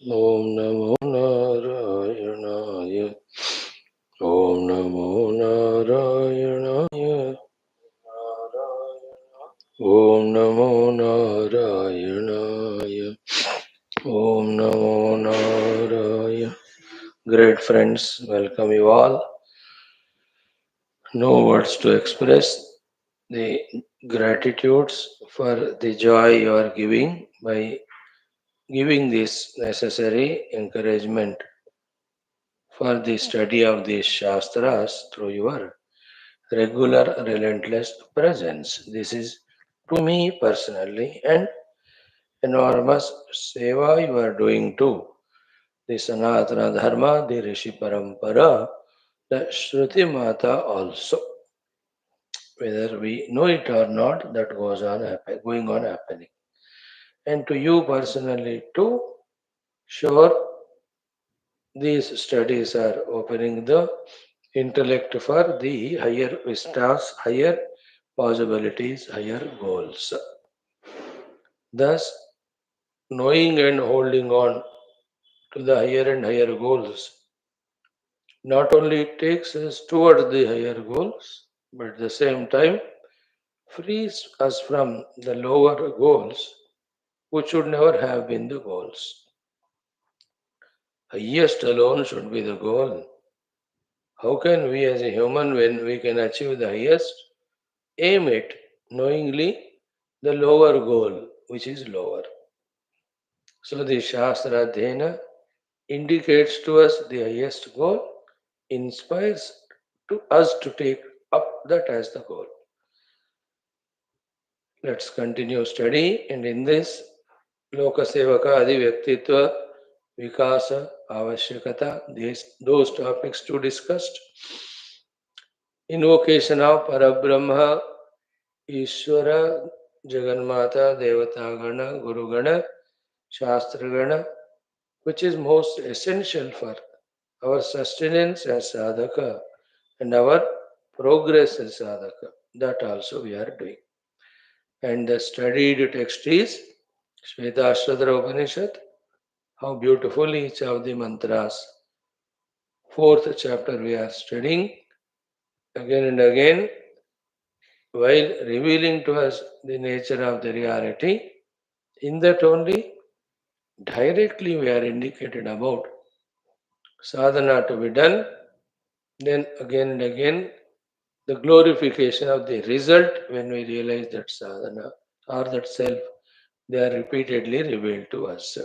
Om Namo Narayanaaya. Om Namo Narayanaaya. Om Namo Narayanaaya. Om Namo Narayana. Great friends, welcome you all. No words to express the gratitudes for the joy you are giving by giving this necessary encouragement for the study of these Shastras through your regular, relentless presence. This is to me personally an enormous seva you are doing to the Sanatana Dharma, the Rishi Parampara, the Shruti Mata also. Whether we know it or not, that goes on going on happening. And to you personally too, sure, these studies are opening the intellect for the higher vistas, higher possibilities, higher goals. Thus, knowing and holding on to the higher and higher goals not only takes us toward the higher goals, but at the same time frees us from the lower goals, which should never have been the goals. Highest alone should be the goal. How can we as a human, when we can achieve the highest, aim at knowingly the lower goal, which is lower? So the Shastra Adhyana indicates to us the highest goal, inspires to us to take up that as the goal. Let's continue study, and in this Lokasevaka Adi Vyaktitva Vikasa Avashyakata, those topics to discussed. Invocation of Parabrahma, Ishvara, Jagannatha, Devatagana, Gurugana, Shastragana, which is most essential for our sustenance as sadhaka and our progress as sadhaka. That also we are doing. And the studied text is Shwethshwathara Upanishad. How beautiful each of the mantras. Fourth chapter we are studying again and again while revealing to us the nature of the reality. In that only directly we are indicated about sadhana to be done. Then again and again the glorification of the result when we realize that sadhana or that self, they are repeatedly revealed to us.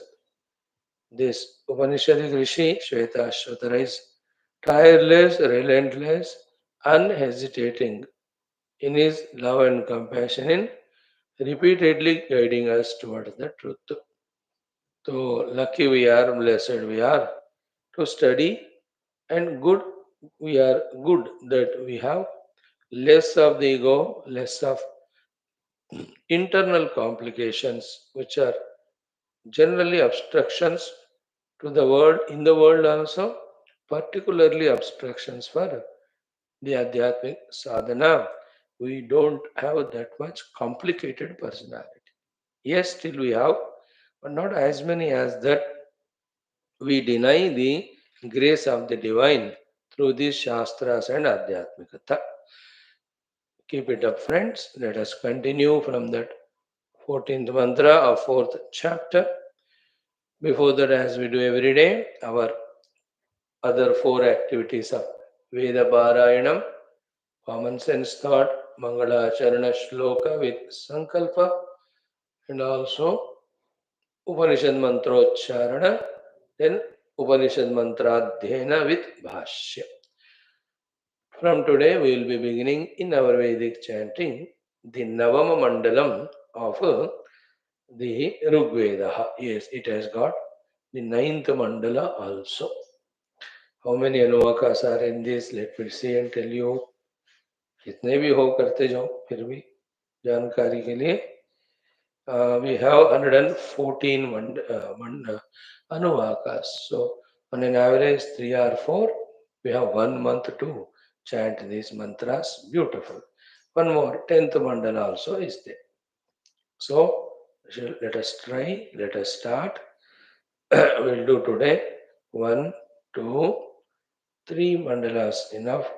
This Upanishadic Rishi, Shwethshwathara, is tireless, relentless, unhesitating in his love and compassion in repeatedly guiding us towards the truth. So lucky we are, blessed we are to study, and good we are good that we have less of the ego, less of internal complications, which are generally obstructions to the world, in the world also, particularly obstructions for the Adhyatmic sadhana. We don't have that much complicated personality. Yes, still we have, but not as many as that. We deny the grace of the divine through these Shastras and Adhyatmikata. Keep it up, friends. Let us continue from that 14th mantra of 4th chapter. Before that, as we do every day, our other four activities of Veda Parayanam, common sense thought, Mangala Charana Shloka with Sankalpa, and also Upanishad Mantrocharana, then Upanishad Mantradhyena with Bhashya. From today, we will be beginning in our Vedic chanting the Navama Mandalam of the Rigveda. Yes, it has got the ninth mandala also. How many अनुवाकास are in this? Let me see and tell you. कितने भी हो करते जाओ फिर भी जानकारी के लिए. We have 114 anuvakas. So on an average 3 or 4, we have 1 month to chant these mantras. Beautiful. One more, 10th mandala also is there. So let us try, let us start. We'll do today 1, 2, 3 mandalas. Enough.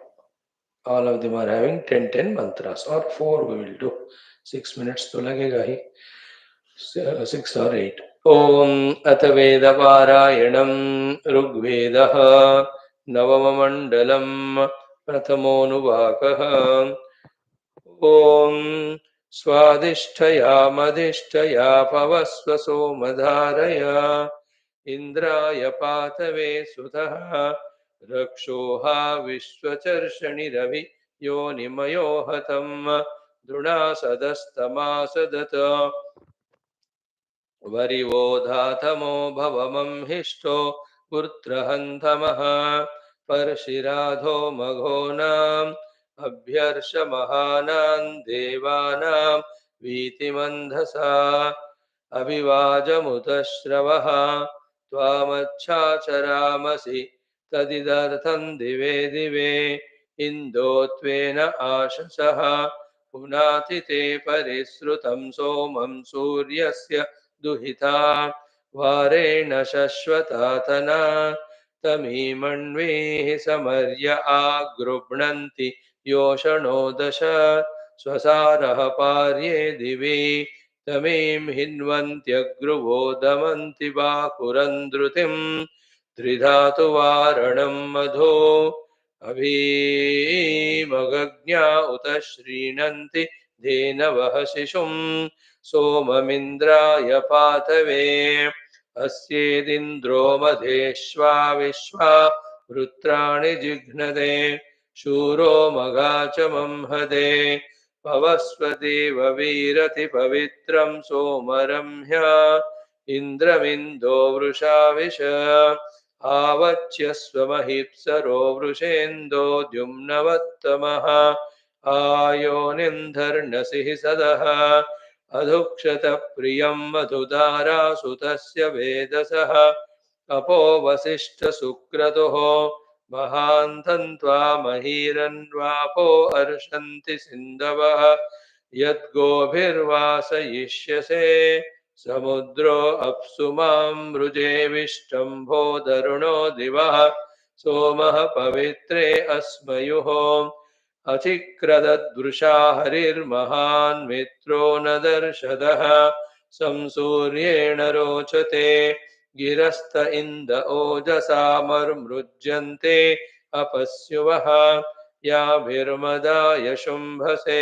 All of them are having 10 mantras, or 4 we will do. 6 minutes to lagega hi. 6 or 8. Om Ataveda-Parayanam Rigvedah Navamamandalam Prathamonuvakaha. Om Swadhisthaya Madhisthaya Pavasvaso Madharaya Indraya Patave Sutaha Rakshoha Vishwacharshani Ravi Yonimayo Hatam Druna Sadastama Sadata वरिवोधातमो भवमं हिष्टो पुत्रहन्तमः परशिराधो मघोनाम् अभ्यर्षमहानां देवानां वीतिमन्धसा अभिवाजमुतश्रवः त्वामच्छाचरामसि तदिदर्थं दिवे दिवे इन्दो त्वेन आशसः पुनाति ते परिश्रुतं सोमं सूर्यस्य दुहिता वारेण शश्वतातना तमीमन्वेः समर्य आगृह्णन्ति योषणो दश स्वसारः पार्ये दिवि तमीं हिन्वन्त्यग्रुवो दमन्ति बाकुरन्धृतिं त्रिधातु वारणं मधो अभीमगज्ञा उत श्रीणन्ति धेनवः शिशुं सोममिन्द्राय पातवे अस्येदिन्द्रो मधेश्वा विश्वा वृत्राणि जिघ्नदे शूरो मघाचमं हदे पवस्वदेव वीरति पवित्रं सोमरम्ह्य इन्द्रमिन्दो वृषाविश आवच्यस्वमहिप्सरो वृषेन्दो द्युम्नवत्तमः आयोनिन्धर्नसिः सदः अधुक्षतप्रियं मधुदारासुतस्य वेदसः अपो वसिष्ठसुक्रतुः महान्तं त्वामहीरन्वापो अर्षन्ति सिन्धवः यद्गोभिर्वासयिष्यसे समुद्रो अप्सु मां मृजेविष्टम्भो दरुणो दिवः सोमः पवित्रे अस्मयुः अचिक्रदद्वृषा हरिर्महान् मित्रो न दर्शदः संसूर्येण रोचते गिरस्त इन्द ओजसामर्मृज्यन्ते अपस्युवः याभिर्मदाय शुम्भसे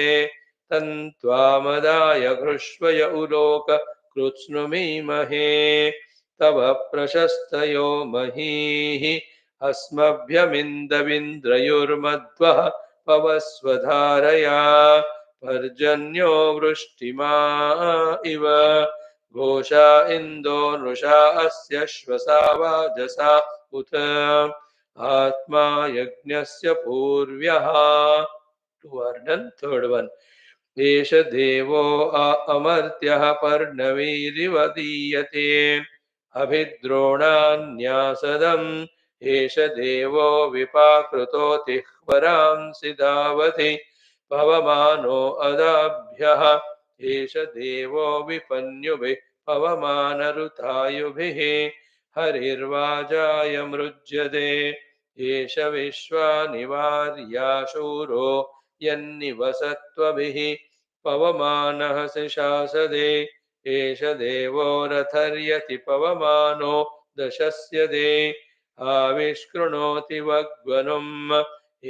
तन्त्वामदाय घृष्वय उलोक कृत्स्नुमीमहे तव प्रशस्तयो महीः अस्मभ्यमिन्दविन्द्रयुर्मध्वः पवस्वधारया पर्जन्यो वृष्टिमा इव घोषा इन्दो नृषा अस्य श्वसा वाजसा उत आत्मा यज्ञस्य पूर्व्यः two are done third one एष देवो अमर्त्यः पर्णवीरिव दीयते अभिद्रोणान्यासदम् एष देवो विपाकृतो तिह्वरांसि धावति पवमानो अदाभ्यः एष देवो विपन्युभिः पवमानरुतायुभिः हरिर्वाजाय मृज्यते एष विश्वानिवार्याशूरो यन्निवसत्वभिः पवमानः सिशासदे एष देवो रथर्यति पवमानो दशस्यदे आविष्कृणोति वग्वनुम्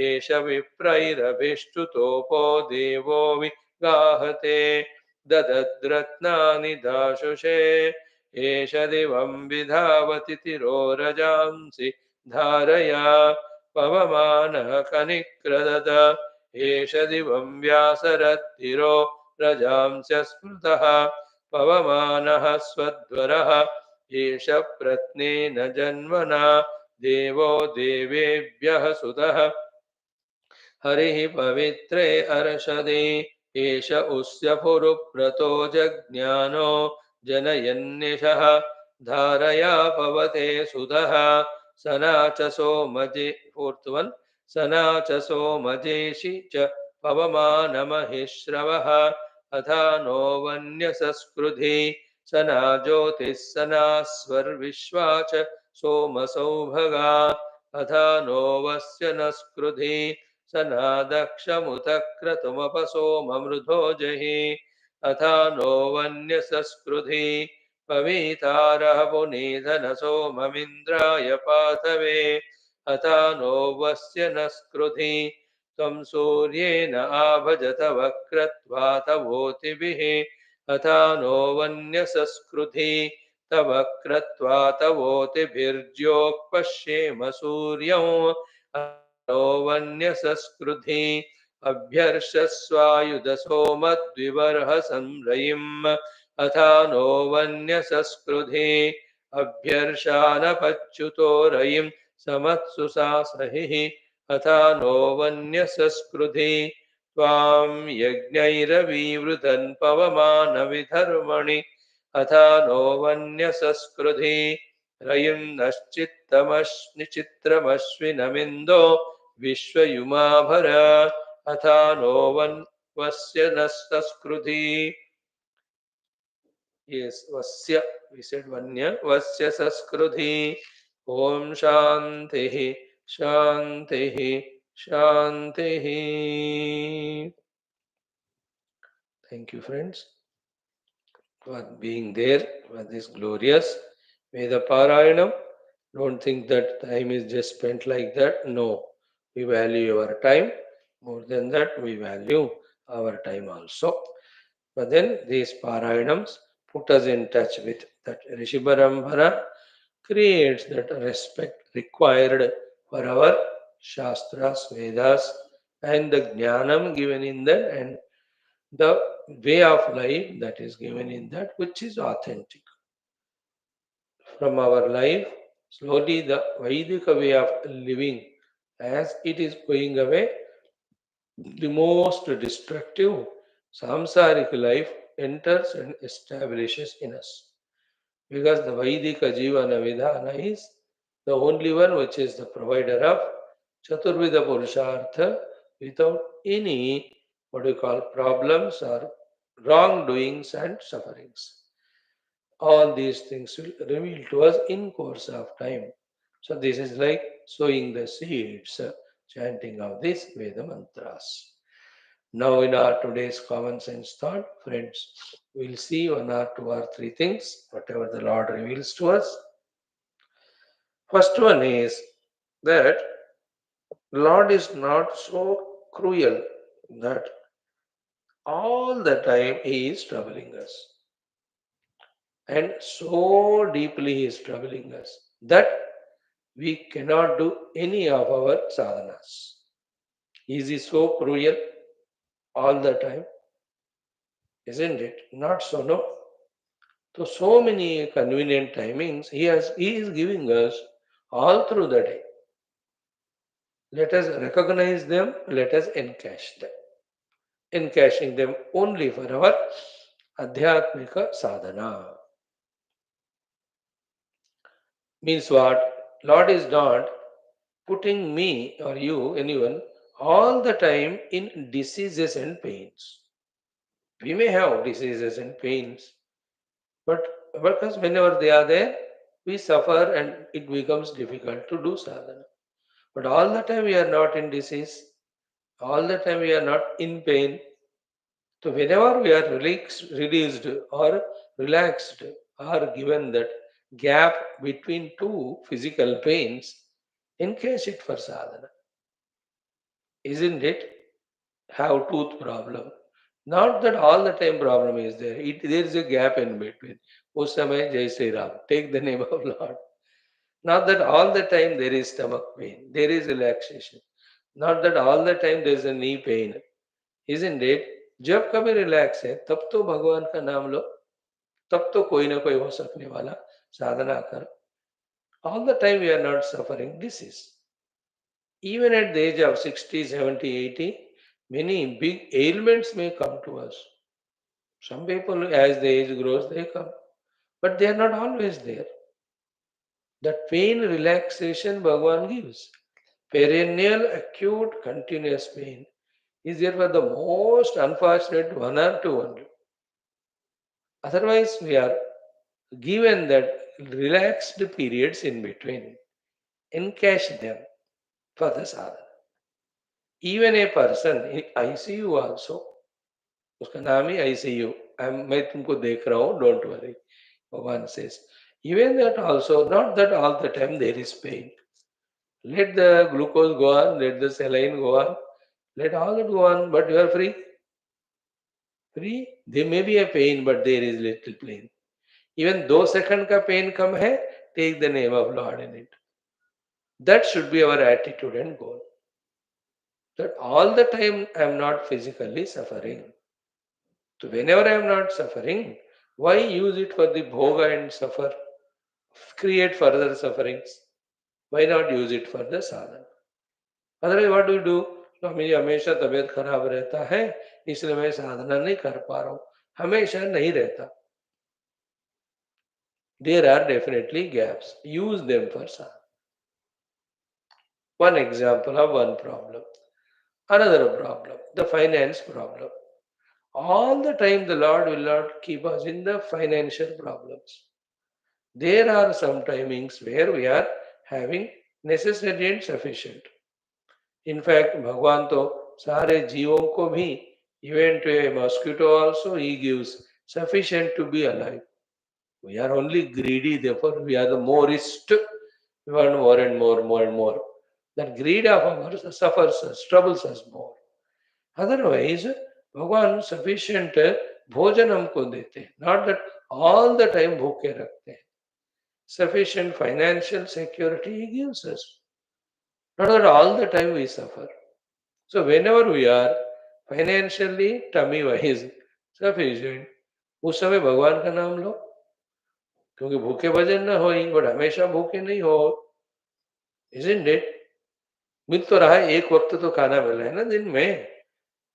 एष विप्रैरभिष्टुतोपो देवो विगाहते ददद्रत्नानि दाशुषे एष दिवं विधावति तिरोरजांसि धारया पवमानः कनिक्रदत एष दिवं व्यासरत्तिरो रजांस्य स्मृतः पवमानः स्वध्वरः एष प्रत्नेन जन्मना देवो देवेभ्यः सुतः हरिः पवित्रे अर्षदे एष उस्य पुरुप्रतो जज्ञानो जनयन्निशः धारया पवते सुतः सना च सोमजे फोर्थ वन सना च सोमजेषि च पवमानमहिश्रवः अथा नो वन्यसस्कृधि सना ज्योतिः सना स्वर्विश्वा च सोमसौभगा अथा नो वस्य न स्कृधि सना दक्षमुतक्रतुमपसोममृधो जहि अथा नो वन्यसस्कृधि पवीतारः पुनीधन सोममिन्द्राय पाथवे अथा नो वस्य न स्कृधि त्वं सूर्येण आभजत वक्रत्वातवोतिभिः अथा नो वन्यसस्कृधि तव क्रत्वा तवोतिभिर्ज्योक्पश्येम सूर्यम् नो वन्यसस्कृधि अभ्यर्षस्वायुधसोमद्विबर्हसं रयिम् अथा नो वन्यसस्कृधि अभ्यर्षानपच्युतो रयिं समत्सु सासहिः अथा नो वन्यसस्कृधि त्वां यज्ञैरवीवृधन् पवमानविधर्मणि अथा नो वन्यसस्कृधि रयिं नश्चित्तमश्निचित्रमश्विनमिन्दो विश्वयुमाभर अथा नो वस्य न सस्कृधि. Yes, Vasya, we said Vanya, Vasya Saskruti. Om Shantihi, Shantihi, Shantihi. Thank you, friends, for being there for this glorious Veda Parayanam. Don't think that time is just spent like that. No, we value our time. More than that, we value our time also. But then these Parayanams put us in touch with that Rishi Parambara, creates that respect required for our Shastras, Vedas, and the Jnanam given in that, and the way of life that is given in that, which is authentic. From our life, slowly the Vedic way of living, as it is going away, the most destructive samsaric life enters and establishes in us. Because the Vaidika Jivana Vidhana is the only one which is the provider of Chaturvida Purushartha without any what we call problems or wrongdoings and sufferings. All these things will reveal to us in course of time. So this is like sowing the seeds, chanting of these Veda mantras. Now in our today's common sense thought, friends, we'll see one or two or three things, whatever the Lord reveals to us. First one is that Lord is not so cruel that all the time He is troubling us. And so deeply He is troubling us that we cannot do any of our sadhanas. Is He so cruel all the time? Isn't it? Not so, no. So many convenient timings He is giving us all through the day. Let us recognize them, let us encash them. Encashing them only for our Adhyatmika sadhana. Means what? Lord is not putting me or you, anyone, all the time in diseases and pains. We may have diseases and pains, but because whenever they are there, we suffer and it becomes difficult to do sadhana. But all the time we are not in disease, all the time we are not in pain. So whenever we are released or relaxed or given that gap between two physical pains, encash it for sadhana. Isn't it? Have tooth problem. Not that all the time problem is there. There is a gap in between. Us samay Jai Sri Ram. Take the name of Lord. Not that all the time there is stomach pain. There is relaxation. Not that all the time there is a knee pain. Isn't it? जब कभी relax है तब तो भगवान का नाम लो, तब तो कोई ना कोई हो सकने वाला साधना कर. All the time we are not suffering disease. Even at the age of 60, 70, 80, many big ailments may come to us. Some people, as the age grows, they come. But they are not always there. That pain relaxation Bhagavan gives. Perennial, acute, continuous pain is there for the most unfortunate one or two only. Otherwise, we are Given that relaxed periods in between, encash them for the sadhana. Even a person in ICU also, उसका नाम ही ICU, मैं तुमको देख रहा हूँ, don't worry. Bhagavan says, even that also, not that all the time there is pain. Let the glucose go on, let the saline go on, let all that go on, but you are free. Free. There may be a pain, but there is little pain. Even 2 seconds का pain कम है, take the name of Lord in it. That should be our attitude and goal. That all the time I am not physically suffering. So whenever I am not suffering, why use it for the bhoga and suffer? Create further sufferings. Why not use it for the sadhana? Otherwise, what do you do? Swami ji हमेशा तबीयत खराब रहता है इसलिए मैं साधना नहीं कर पा रहा हूँ हमेशा नहीं रहता there are definitely gaps use them for sadhana one example of one problem another problem the finance problem all the time the Lord will not keep us in the financial problems there are some timings where we are having necessary and sufficient in fact भगवान तो सारे जीवों को भी even to a mosquito also he gives sufficient to be alive. We are only greedy, therefore we are the morest. We want more and more, more and more. That greed of ours suffers us, troubles us more. Otherwise, भगवान sufficient भोजन हमको देते हैं. Not that all the time भूखे रखते हैं. Sufficient financial security he gives us. Not that all the time we suffer. So whenever we are financially tummy wise sufficient, उस समय भगवान का नाम लो क्योंकि भूखे भजन ना हो बट हमेशा भूखे नहीं हो isn't it? मिल तो रहा है एक वक्त तो खाना मिला है ना दिन में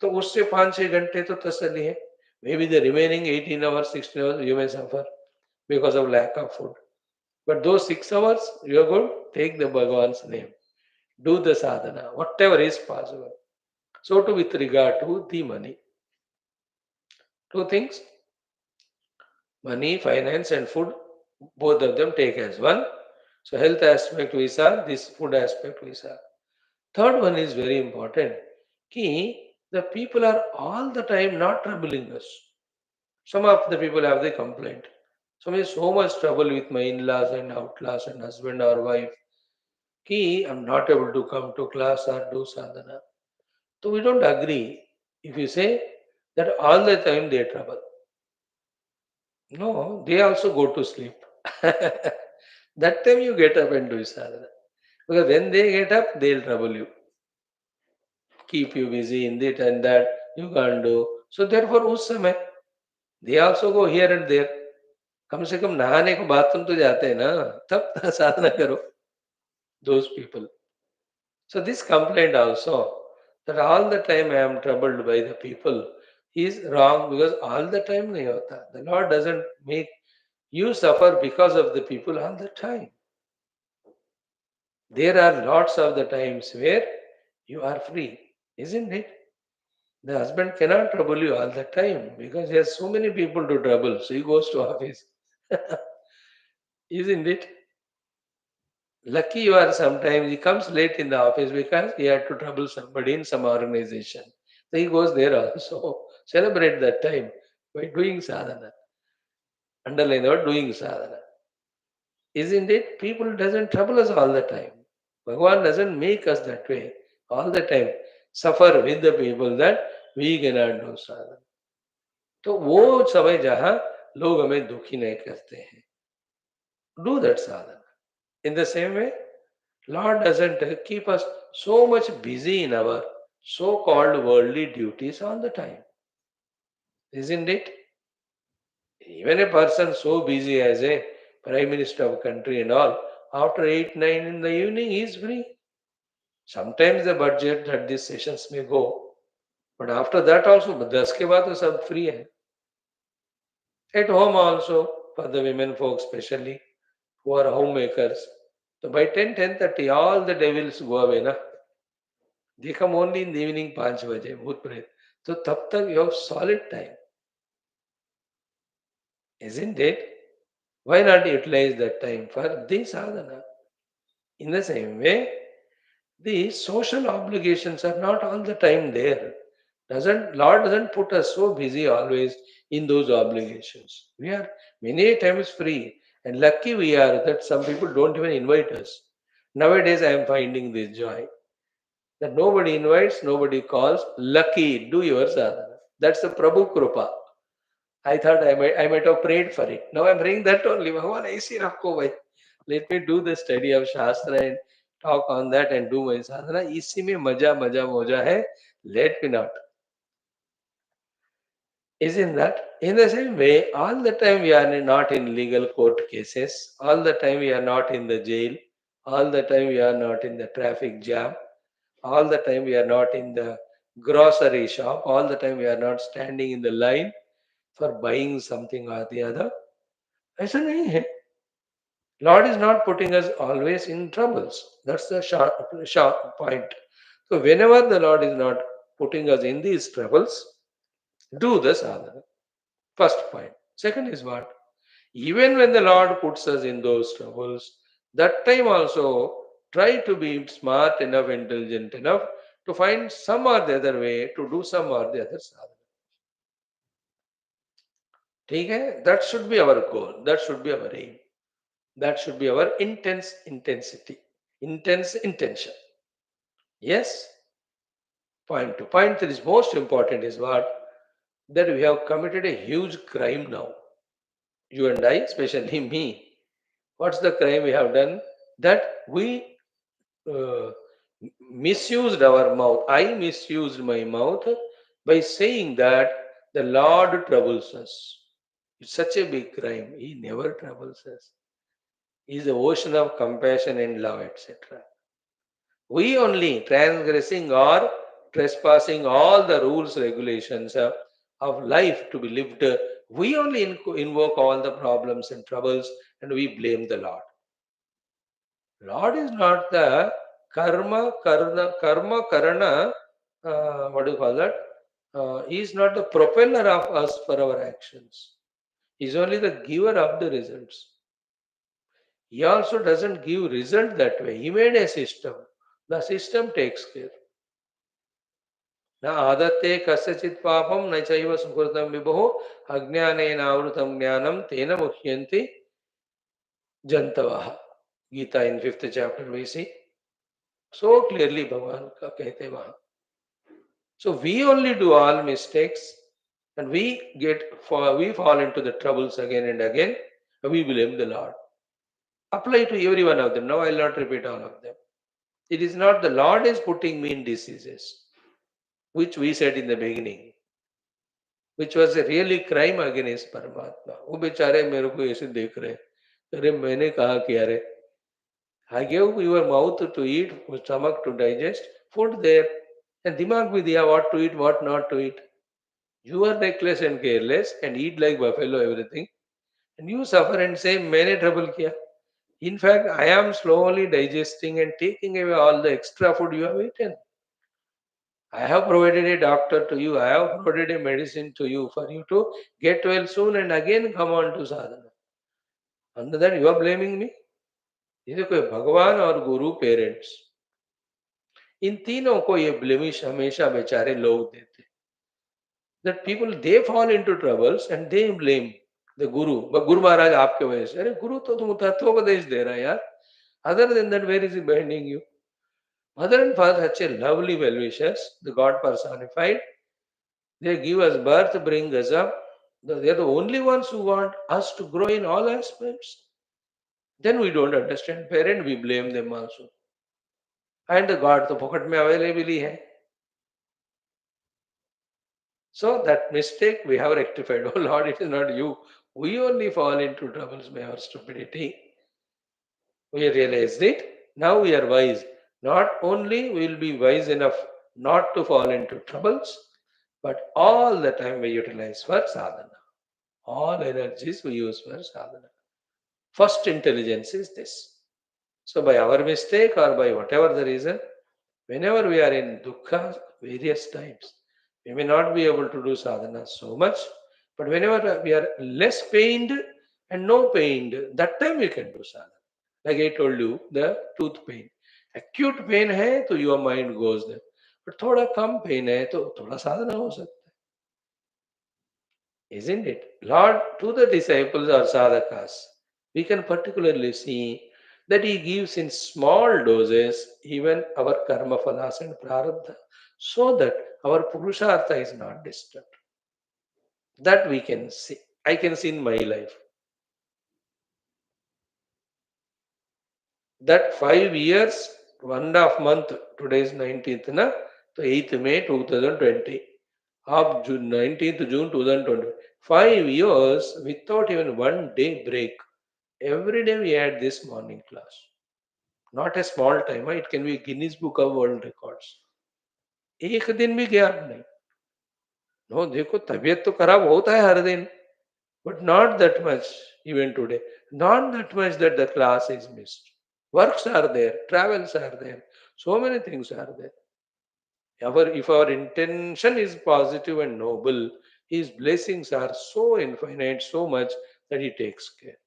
तो उससे 5-6 घंटे तो तसल्ली है may be the remaining 18 hours 16 hours you may suffer because of lack of food but those 6 hours you are good take the Bhagwan's name do the sadhana whatever is possible so to with regard to the money two things money, finance, and food, both of them take as one. So, health aspect we saw, this food aspect we saw. Third one is very important. Ki the people are all the time not troubling us. Some of the people have the complaint. Some is so much trouble with my in-laws and outlaws and husband or wife. Ki I'm not able to come to class or do sadhana. So we don't agree if you say that all the time they trouble. No, they also go to sleep. That time you get up and do sadhana. Because when they get up, they'll trouble you, keep you busy in it and that you can't do. So therefore, उस समय they also go here and there. कम से कम नहाने को bathroom तो जाते हैं ना, तब साधना करो. Those people. So this complaint also that all the time I am troubled by the people is wrong because all the time नहीं होता. The Lord doesn't make you suffer because of the people all the time. There are lots of the times where you are free, isn't it? The husband cannot trouble you all the time because he has so many people to trouble, so he goes to office. Isn't it? Lucky you are sometimes, he comes late in the office because he had to trouble somebody in some organization. So he goes there also. Celebrate that time by doing sadhana. Underline the word doing sadhana. Isn't it? People doesn't trouble us all the time. Bhagavan doesn't make us that way all the time. Suffer with the people that we cannot do sadhana. तो वो समय जहां लोग हमें दुखी नहीं करते हैं. Do that sadhana. In the same way, Lord doesn't keep us so much busy in our so-called worldly duties all the time. Isn't it? Even a person so busy as a prime minister of a country and all, after 8, 9 in the evening, he is free. Sometimes the budget that these sessions may go, but after that also, 10 के बाद तो सब free है. At home also, for the women folk especially, who are homemakers. So by 10, 10:30, all the devils go away. Na? They come only in the evening 5 बजे, भूत प्रेत. So तब तक you have solid time. Isn't it? Why not utilize that time for the sadhana? In the same way, the social obligations are not all the time there. Doesn't Lord doesn't put us so busy always in those obligations. We are many times free, and lucky we are that some people don't even invite us. Nowadays, I am finding this joy that nobody invites, nobody calls. Lucky, do your sadhana. That's the Prabhu Krupa. I thought I might have prayed for it. Now I'm praying that only. Bhagavan, aisi rakho bhai. Let me do the study of Shastra and talk on that and do my sadhana. इसी में मजा मजा मोजा है. Let me not. Isn't that? In the same way, all the time we are not in legal court cases. All the time we are not in the jail. All the time we are not in the traffic jam. All the time we are not in the grocery shop. All the time we are not standing in the line for buying something or the other. ऐसा नहीं है. Lord is not putting us always in troubles. That's the sharp point. So whenever the Lord is not putting us in these troubles, do the sadhana. First point. Second is what? Even when the Lord puts us in those troubles, that time also try to be smart enough, intelligent enough to find some or the other way to do some or the other sadhana. ठीक है? That should be our goal. That should be our aim. That should be our intense intensity. Intense intention. Yes? Point two. Point that is most important is what? That we have committed a huge crime now. You and I, especially me. What's the crime we have done? That we uh, misused our mouth. I misused my mouth by saying that the Lord troubles us. It's such a big crime. He never troubles us. He is the ocean of compassion and love, etc. We only transgressing or trespassing all the rules, regulations of life to be lived. We only invoke all the problems and troubles and we blame the Lord. Lord is not the karma karana, what do you call that? He is not the propeller of us for our actions. He is only the giver of the results. He also doesn't give result that way. He made a system. The system takes care. न आदत्ते कस्यचित् पापं न चैव सुकृतं विभुः अज्ञानेनावृतं ज्ञानं तेन मुह्यन्ति जन्तवः. Gita in 5th chapter we see so clearly भगवान का कहते वहां. So we only do all mistakes and we fall into the troubles again and again and we blame the Lord. Apply to every one of them. Now I will not repeat all of them. It is not the Lord is putting me in diseases, which we said in the beginning, which was a really crime against परमात्मा. वो बेचारे मेरे को ऐसे देख रहे, अरे मैंने कहा कि अरे I gave your mouth to eat, stomach to digest, food there, and दिमाग भी दिया what to eat, what not to eat. You are reckless and careless and eat like buffalo everything, and you suffer and say मैंने trouble किया. In fact, I am slowly digesting and taking away all the extra food you have eaten. I have provided a doctor to you. I have provided a medicine to you for you to get well soon and again come on to sadhana. Under that, you are blaming me? ये देखो भगवान और गुरु parents इन तीनों को ये blemish हमेशा बेचारे लोग देते. That people they fall into troubles and they blame the guru. But Guru Maharaj आपके वजह से. अरे गुरु तो तुम तत्वोपदेश दे रहा है यार. Other than that, where is he binding you? Mother and father, such a lovely well-wishers, the God personified. They give us birth, bring us up. They are the only ones who want us to grow in all aspects. Then we don't understand parent, we blame them also. And the God तो pocket में available ही है. So that mistake we have rectified. Oh Lord, it is not you. We only fall into troubles by our stupidity. We realized it. Now we are wise. Not only we will be wise enough not to fall into troubles, but all the time we utilize for sadhana. All energies we use for sadhana. First intelligence is this. So by our mistake or by whatever the reason, whenever we are in dukkha, various times, we may not be able to do sadhana so much, but whenever we are less pained and no pain, that time you can do sadhana. Like I told you, the tooth pain. Acute pain hai, तो your mind goes there. But थोड़ा कम pain है, तो थोड़ा साधना हो सकता है. Isn't it? Lord, to the disciples or sadhakas, we can particularly see that He gives in small doses even our karma phalas and prarabdha, so that our purushartha is not disturbed. That we can see. I can see in my life. That 5 years, 1.5 month, today is 19th, na? So 8th May 2020. Of June, 19th June 2020. 5 years without even one day break. Every day we had this morning class. Not a small time, it can be Guinness Book of World Records. एक दिन भी gap नहीं. No देखो तबीयत तो खराब होता है हर दिन, but not that much even today. Not that much that the class is missed. Works are there, travels are there, so many things are there. If our intention is positive and noble, His blessings are so infinite, so much that He takes care.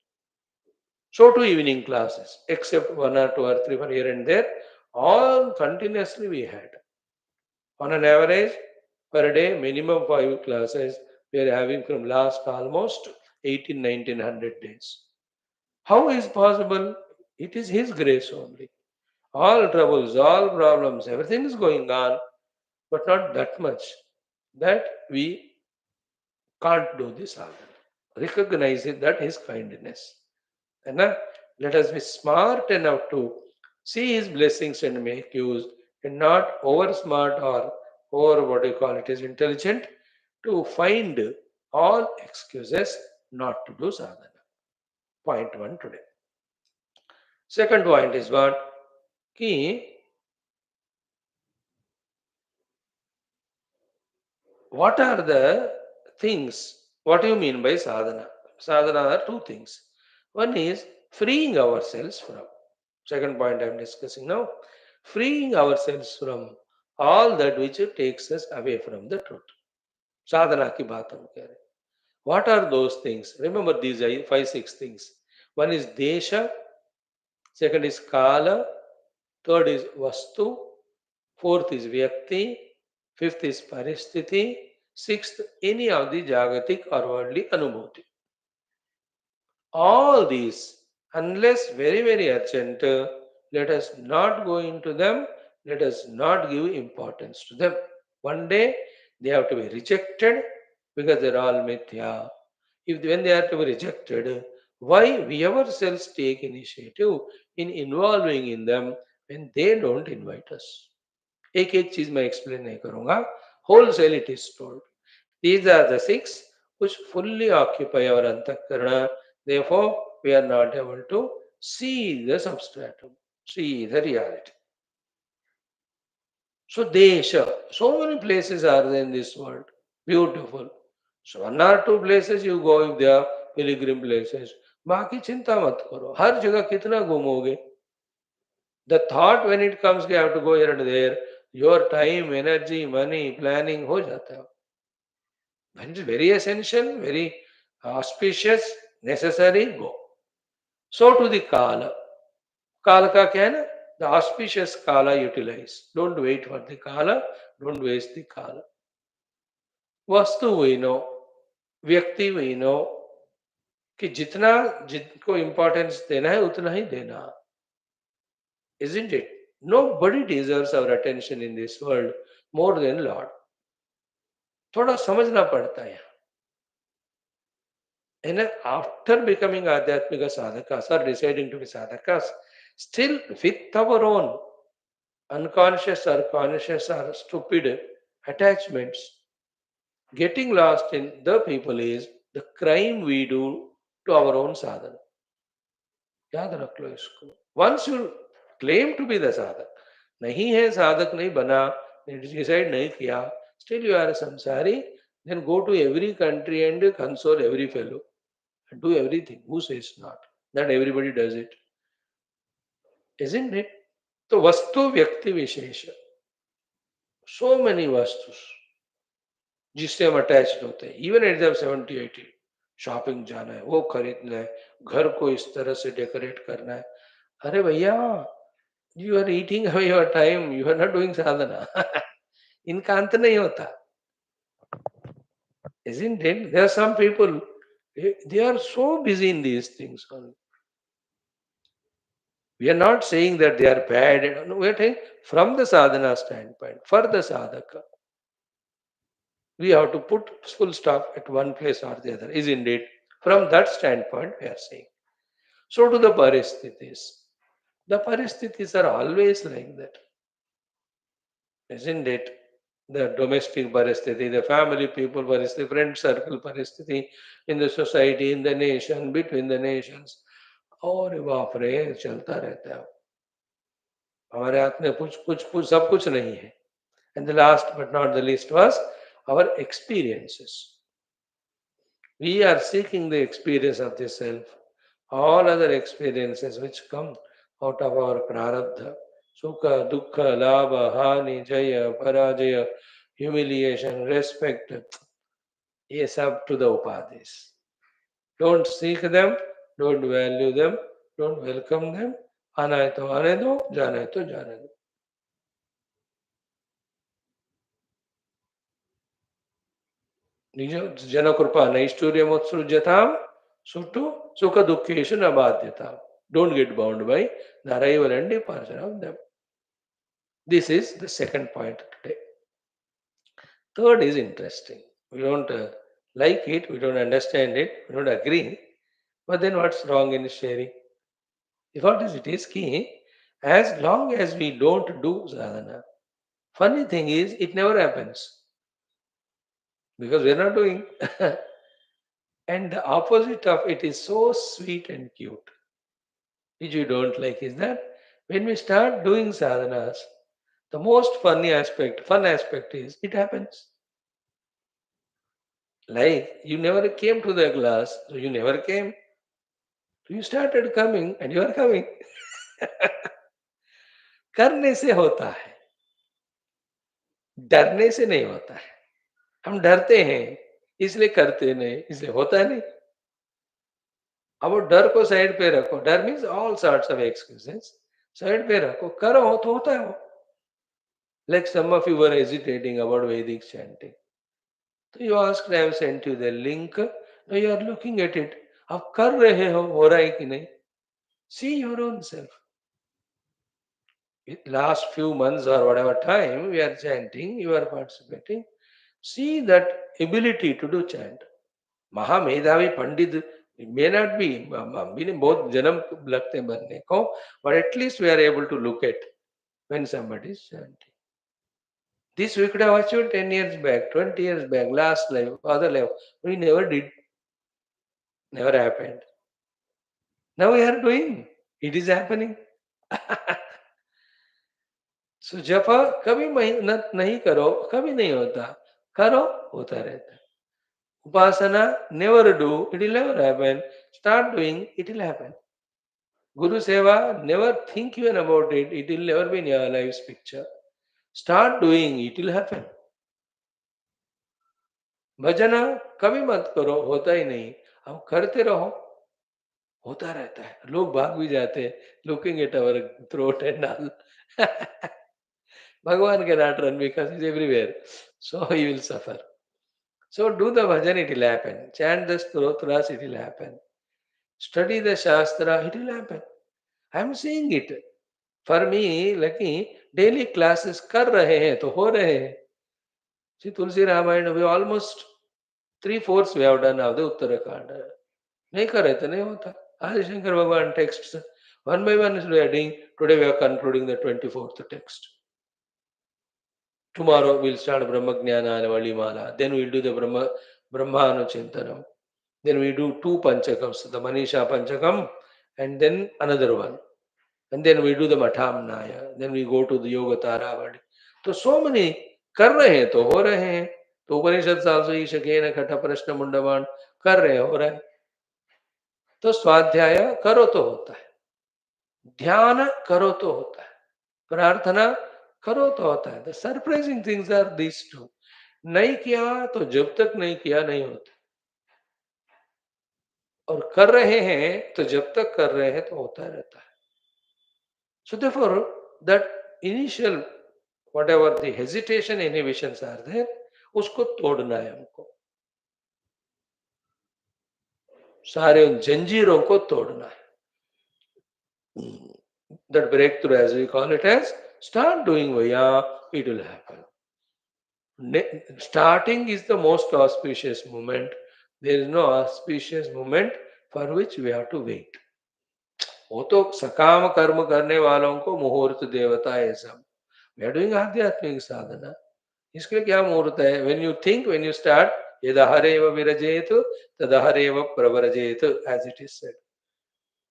So too evening classes, except one or two or three for here and there, all continuously we had. On an average, per day, minimum 5 classes we are having from last almost 18, 1900 days. How is possible? It is His grace only. All troubles, all problems, everything is going on, but not that much that we can't do this sadhana. Recognize it, that is kindness. And let us be smart enough to see His blessings and make use, and not over smart or over what you call it is intelligent to find all excuses not to do sadhana. Point one today. Second point is what? Ki, what are the things? What do you mean by sadhana? Sadhana are two things. One is freeing ourselves from. Second point I am discussing now. Freeing ourselves from all that which takes us away from the truth. Sadhana ki baat hum keh rahe. What are those things? Remember these are 5, 6 things. One is desha, second is kala, third is vastu, fourth is vyakti, fifth is paristhiti, sixth any of the jagatic or worldly anubhuti. All these, unless very, very urgent, let us not go into them, let us not give importance to them. One day they have to be rejected because they're all mithya. If when they are to be rejected, why we ourselves take initiative in involving in them when they don't invite us? एक चीज मैं explain नहीं करूंगा. Wholesale it is told. These are the six which fully occupy our antakarana. Therefore, we are not able to see the substratum, see the reality. So, desha, so many places are there in this world. Beautiful. So, one or two places you go if they are pilgrim places. बाकी चिंता मत करो, हर जगह कितना घूमोगे. The thought when it comes, you have to go here and there, your time, energy, money, planning हो जाता है. When it is very essential, very auspicious, necessary, go. So to the kala. Kala ka kya hai na? The auspicious kala utilize. Don't wait for the kala. Don't waste the kala. Vastu we know. व्यक्ति we know कि जितना जिनको importance देना है उतना ही देना. Isn't it? Nobody deserves our attention in this world more than Lord. थोड़ा समझना पड़ता है. And after becoming Adhyatmika sadhakas or deciding to be sadhakas, still with our own unconscious or conscious or stupid attachments, getting lost in the people is the crime we do to our own sadhana. याद रख लो इसको. Once you claim to be the sadhak, नहीं है साधक नहीं बना, decide नहीं किया, still you are a samsari, then go to every country and console every fellow. And do everything. Who says not? That everybody does it. Isn't it? So, vastu vyakti vishesha. So many vastus जिससे हम attached होते हैं. Even at the 70, 80. Shopping जाना है, वो खरीदना है, घर को इस तरह से डेकोरेट करना है। अरे भैया, you are eating away your time, you are not doing sadhana. इनका अंत नहीं होता। Isn't it? There are some people, they are so busy in these things only. We are not saying that they are bad. No, we are saying from the sadhana standpoint, for the sadhaka, we have to put full stop at one place or the other, isn't it? From that standpoint, we are saying. So to the paristhithis. The paristhithis are always like that, isn't it? The domestic paristhiti, the family people paristhiti, friend circle paristhiti, in the society, in the nation, between the nations. और बाप रे, चलता रहता है। हमारे हाथ में कुछ सब कुछ नहीं है। And the last but not the least was our experiences. We are seeking the experience of the self. All other experiences which come out of our prarabdha, sukha, dukkha, labha, hani, jaya, parajaya, humiliation, respect, ये सब to the upadhis. Don't seek them, don't value them, don't welcome them. आना है तो आने दो, जाना है तो जाने दो। निज जनकृपा नैष्ठुर्यमुत्सृज्यताम सुटु सुख दुखेषु न बाध्यता. Don't get bound by the arrival and departure of them. This is the second point today. Third is interesting. We don't like it, we don't understand it, we don't agree. But then what's wrong in sharing? What is it is key, as long as we don't do sadhana, funny thing is it never happens because we're not doing. And the opposite of it is so sweet and cute, which you don't like, is that when we start doing sadhanas, the most fun aspect is it happens. Like you never came to the class, so you never came. So you started coming and you are coming. करने से होता है, डरने से नहीं होता है। हम डरते हैं इसलिए करते नहीं, इसलिए होता नहीं। अब वो डर को साइड पे रखो, डर means all sorts of excuses, side पे रखो, करो तो होता है वो। Like some of you were hesitating about Vedic chanting. So you asked, I have sent you the link. Now you are looking at it. आप कर रहे हो रहा है कि नहीं? See your own self. In last few months or whatever time we are chanting, you are participating. See that ability to do chant. महामेधावी Pandit may not be, बहुत जन्म लगते हैं बनने को, but at least we are able to look at when somebody is chanting. This we could have achieved 10 years back, 20 years back, last life, other life. We never did, never happened. Now we are doing, it is happening. So जपा कभी मेहनत नहीं करो, कभी नहीं होता, करो होता रहता है। Upasana, never do, it will never happen. Start doing, it will happen. Guru Seva, never think even about it, it will never be in your life's picture. Start doing, it will happen. भजना कभी मत करो, होता ही नहीं, अब करते रहो, होता रहता है। लोग भाग भी जाते हैं, looking at our throat and all. भगवान cannot run because he is everywhere, so he will suffer. So do the bhajan, it will happen. Chant the stotras, it will happen. Study the shastra, it will happen. I am seeing it. For me, lucky, daily classes कर रहे हैं तो हो रहे हैं. See, Tulsi Ramayana, we almost 3/4 we have done of the Uttarakhand. नहीं कर रहे तो नहीं होता. Adi Shankar Bhagwan texts, one by one is we are doing. Today we are concluding the 24th text. Tomorrow we'll start Brahma Jnana and Valimala. Then we'll do the Brahmanuchintanam. Then we do 2 Panchakams, the Manisha Panchakam, and then another one. And then we do the Mathamnaya. Then we go to the Yoga Taravadi. So many कर रहे हैं तो हो रहे हैं. तो उपनिषद also ईशकेन कठ प्रश्न मुंडवान कर रहे हो रहा है. तो स्वाध्याय करो तो होता है, ध्यान करो तो होता है, प्रार्थना करो तो होता है. The surprising things are this two. नहीं किया तो जब तक नहीं किया नहीं होता. और कर रहे हैं तो जब तक कर रहे हैं तो होता रहता है. So therefore, that initial whatever the hesitation inhibitions are there, उसको तोड़ना है हमको. सारे उन जंजीरों को तोड़ना है. That breakthrough, as we call it as, start doing Vaya, it will happen. Starting is the most auspicious moment. There is no auspicious moment for which we have to wait. वो तो सकाम कर्म करने वालों को मुहूर्त देवता है सब. We are doing आध्यात्मिक साधना. इसके लिए क्या मुहूर्त है? When you think, when you start, यदहरेव विरजेत तदहरेव प्रव्रजेत, as it is said.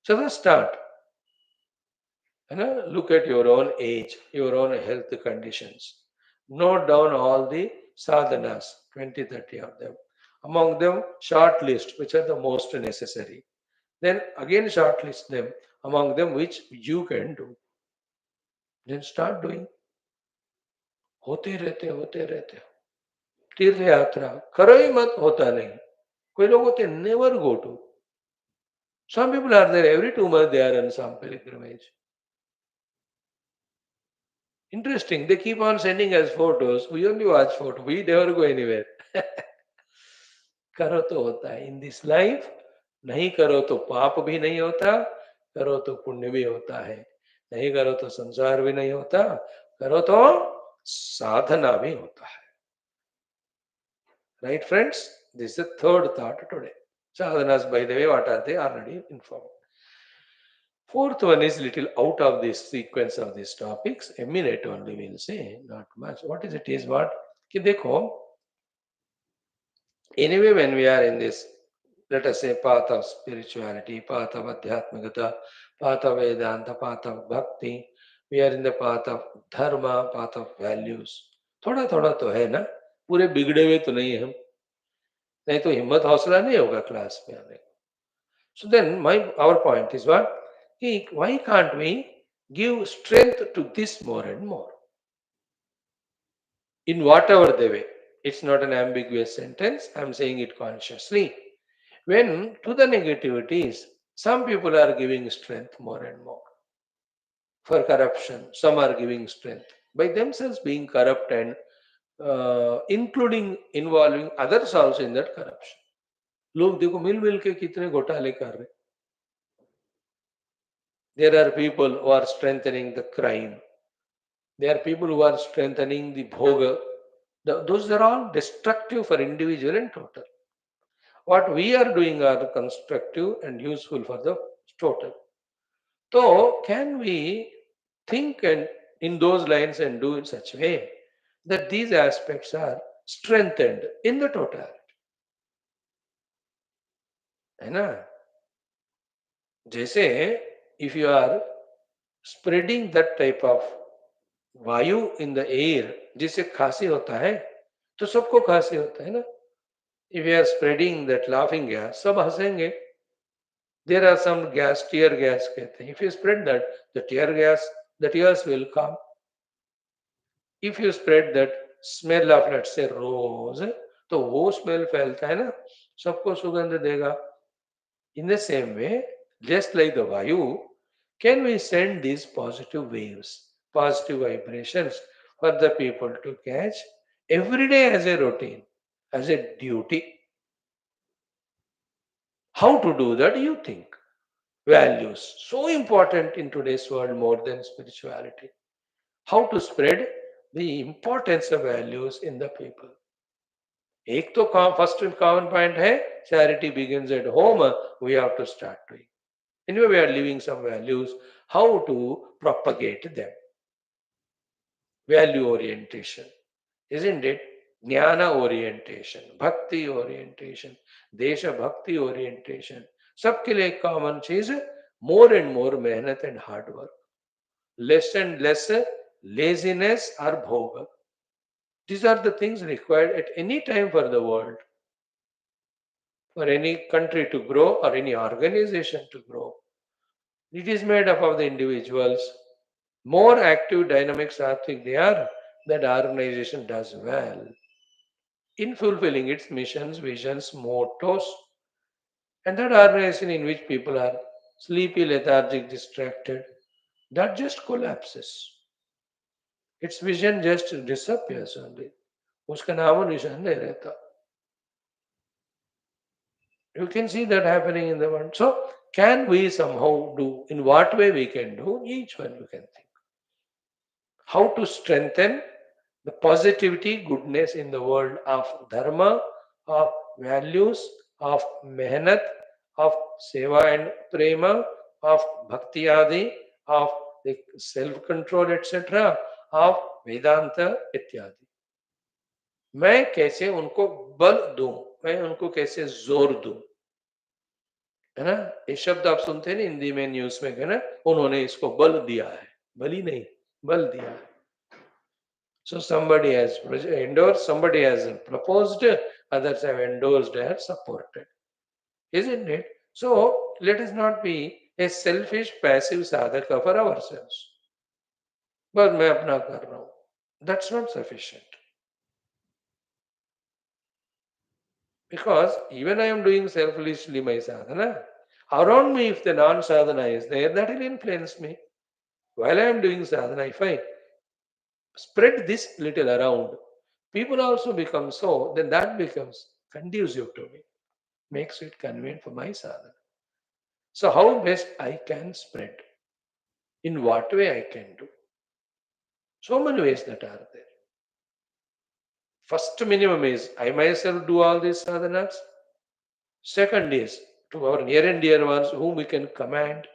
So let's start. Look at your own age, your own health conditions. Note down all the sadhanas, 20, 30 of them. Among them, short list, which are the most necessary. Then again shortlist them, among them which you can do. Then start doing. होते रहते होते रहते. तीर्थ यात्रा करो ही मत, होता नहीं. कोई लोग होते never go to. Some people are there every 2 months they are on some pilgrimage. Interesting. They keep on sending us photos. We only watch photo. We never go anywhere. करो तो होता है इन दिस लाइफ. नहीं करो तो पाप भी नहीं होता. करो तो पुण्य भी होता है. नहीं करो तो संसार भी नहीं होता. करो तो साधना भी होता है. Right, friends? This is the third thought today. Sadhanas, by the way, what are they? Already informed. Fourth one is little out of this sequence of these topics. A minute only we'll say, not much. What is it? Is what? कि देखो, anyway, when we are in this, let us say, path of spirituality, path of adhyatmikata, path of vedanta, path of bhakti, we are in the path of dharma, path of values. थोड़ा थोड़ा तो है ना. पूरे बिगड़े हुए तो नहीं है हम. नहीं तो हिम्मत हौसला नहीं होगा क्लास में आने. So then our point is what? Why can't we give strength to this more and more? In whatever the way. It's not an ambiguous sentence. I'm saying it consciously. When to the negativities, some people are giving strength more and more. For corruption, some are giving strength. By themselves being corrupt and including involving others also in that corruption. लोग देखो मिल मिल के कितने घोटाले कर रहे. There are people who are strengthening the crime. There are people who are strengthening the bhoga. Those are all destructive for individual and total. What we are doing are constructive and useful for the total. So, can we think and in those lines and do in such a way that these aspects are strengthened in the totality? है ना? जैसे if you are spreading that type of वायु in the air, जिससे खांसी होता है, तो सबको खांसी होता है ना. If you are spreading that laughing gas, सब हंसेंगे. There are some gas, tear gas कहते हैं. If you spread that, the tear gas, the tears will come. If you spread that smell of, let's say, rose, तो वो smell फैलता है ना, सबको सुगंध देगा. In the same way, just like the vayu, can we send these positive waves, positive vibrations for the people to catch every day as a routine, as a duty? How to do that, you think? Values, so important in today's world more than spirituality. How to spread the importance of values in the people. एक तो first common point है, charity begins at home. We have to start doing. Anyway, we are living some values. How to propagate them? Value orientation, isn't it? Jnana orientation, bhakti orientation, desha bhakti orientation. सबके लिए common चीज है, more and more मेहनत and hard work. Less and less laziness or bhoga. These are the things required at any time for the world. For any country to grow or any organization to grow. It is made up of the individuals. More active, dynamic, sattvic they are, that organization does well in fulfilling its missions, visions, mottos, And that organization in which people are sleepy, lethargic, distracted, that just collapses. Its vision just disappears only. उसका नामो निशान नहीं रहता. You can see that happening in the world. So, can we somehow do, in what way we can do, each one you can think. How to strengthen the positivity, goodness in the world of dharma, of values, of mehnat, of seva and prema, of bhakti adi, of the self-control, etc., of Vedanta इत्यादि. मैं कैसे उनको बल दूं, मैं उनको कैसे जोर दूं, है ना. ये शब्द आप सुनते हैं ना हिंदी में, न्यूज में, है ना, उन्होंने इसको बल दिया है. बली नहीं, बल दिया है. So somebody has endorsed, somebody has proposed, others have endorsed and supported, isn't it? So let us not be a selfish passive sadhaka for ourselves. बस मैं अपना कर रहा हूं. That's not sufficient. Because even I am doing selfishly my sadhana, around me if the non-sadhana is there, that will influence me. While I am doing sadhana, if I spread this little around, people also become so, then that becomes conducive to me, makes it convenient for my sadhana. So how best I can spread? In what way I can do? So many ways that are there. First minimum is I myself do all these sadhanas. Second is to our near and dear ones whom we can command,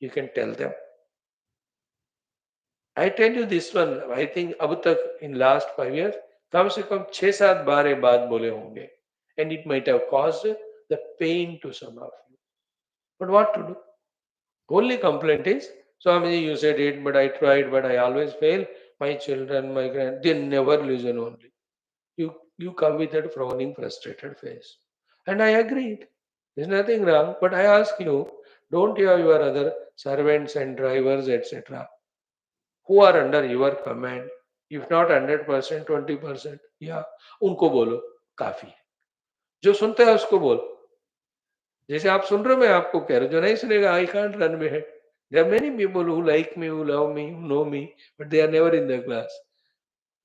you can tell them. I tell you this one, I think अब तक in last 5 years कम से कम 6-7 बार ये बात बोले होंगे, and it might have caused the pain to some of you. But what to do? Only complaint is, Swamiji, you said it, but I tried, but I always fail. My children, my grand, they never listen only. You come with that frowning, frustrated face. And I agreed. There's nothing wrong. But I ask you, don't you have your other servants and drivers, etc., who are under your command? If not 100%, 20%, yeah, उनको बोलो काफी है. जो सुनता है उसको बोलो. जैसे आप सुन रहे हो, मैं आपको कह रहा हूं, जो नहीं सुनेगा, आई कांट रन में है. There are many people who like me, who love me, who know me, but they are never in the class.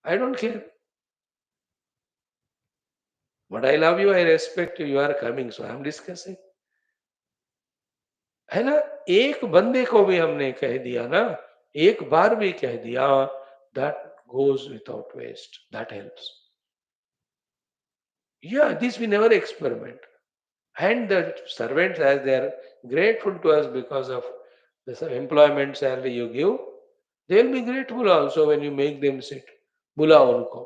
I don't care. But I love you, I respect you, you are coming, so I am discussing. है ना. एक बंदे को भी हमने कह दिया ना, एक बार भी कह दिया, that goes without waste. That helps. Yeah, this we never experiment. And the servants, as they are grateful to us because of the employment salary you give, they will be grateful also when you make them sit. बुलाओ उनको,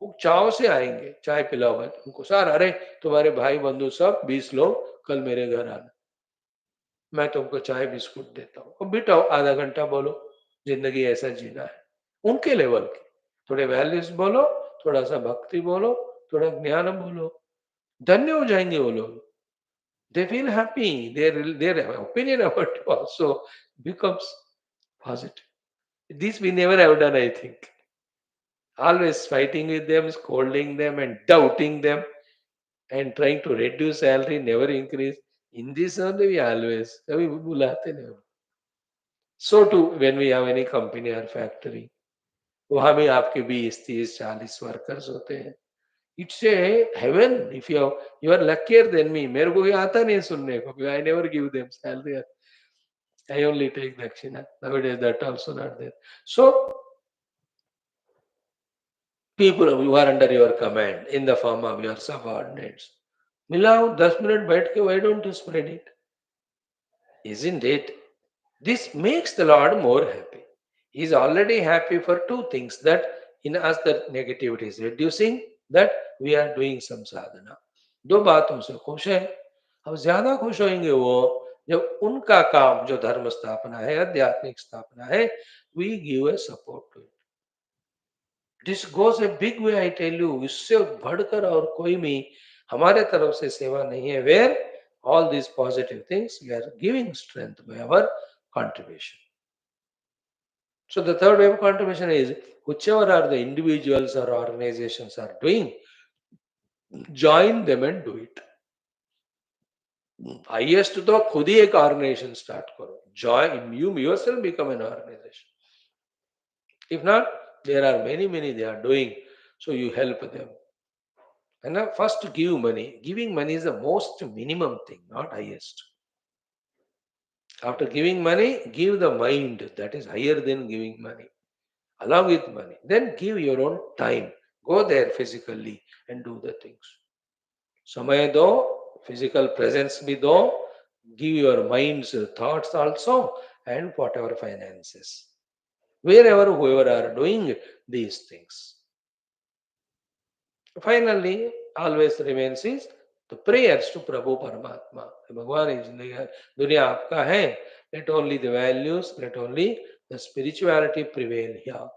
वो चाव से आएंगे. चाय पिलाओ उनको. Sir, अरे तुम्हारे भाई बंधु सब 20 लोग कल मेरे घर आना, मैं तुमको चाय बिस्कुट देता हूँ. अब बिठाओ, आधा घंटा बोलो, जिंदगी ऐसा जीना है. उनके लेवल की थोड़े वैल्यूज बोलो, थोड़ा सा भक्ति बोलो, थोड़ा ज्ञान बोलो, धन्य हो जाएंगे वो लोग. They feel happy. Their opinion about you also becomes positive. This we never have done, I think. Always fighting with them, scolding them, and doubting them, and trying to reduce salary, never increase. In this only we always. कभी बुलाते नहीं. So too, when we have any company or factory, वहां भी आपके 20, 30, 40 workers होते हैं. It's a heaven if you are luckier than me. मेरे को ये आता नहीं सुनने को. I never give them salary. I only take Dakshina. Nowadays that also not there. So people who are under your command in the form of your subordinates. मिलाओ 10 minute बैठ के, why don't you spread it? Isn't it? This makes the Lord more happy. He is already happy for two things: that in us the negativity is reducing, that we are doing some sadhana. दो बातों से खुश है. अब ज्यादा खुश होंगे वो जब उनका काम जो धर्म स्थापना है, आध्यात्मिक स्थापना है, we give a support to it. This goes a big way, I tell you. इससे बढ़कर और कोई भी हमारे तरफ से सेवा नहीं है. Where all these positive things we are giving strength by our contribution. So the third way of contribution is whichever are the individuals or organizations are doing, join them and do it. Highest तो खुद ही एक organisation start करो, join, you yourself become an organisation. If not, there are many they are doing, so you help them. And first give money. Giving money is the most minimum thing, not highest. After giving money, give the mind, that is higher than giving money. Along with money, then give your own time. Go there physically and do the things. समय दो, physical presence भी दो, give your mind's thoughts also, and whatever finances. Wherever, whoever are doing these things. Finally, always remains is the prayers to Prabhu Paramatma. Bhagwan is दुनिया आपका है. Let only the values, let only the spirituality prevail here.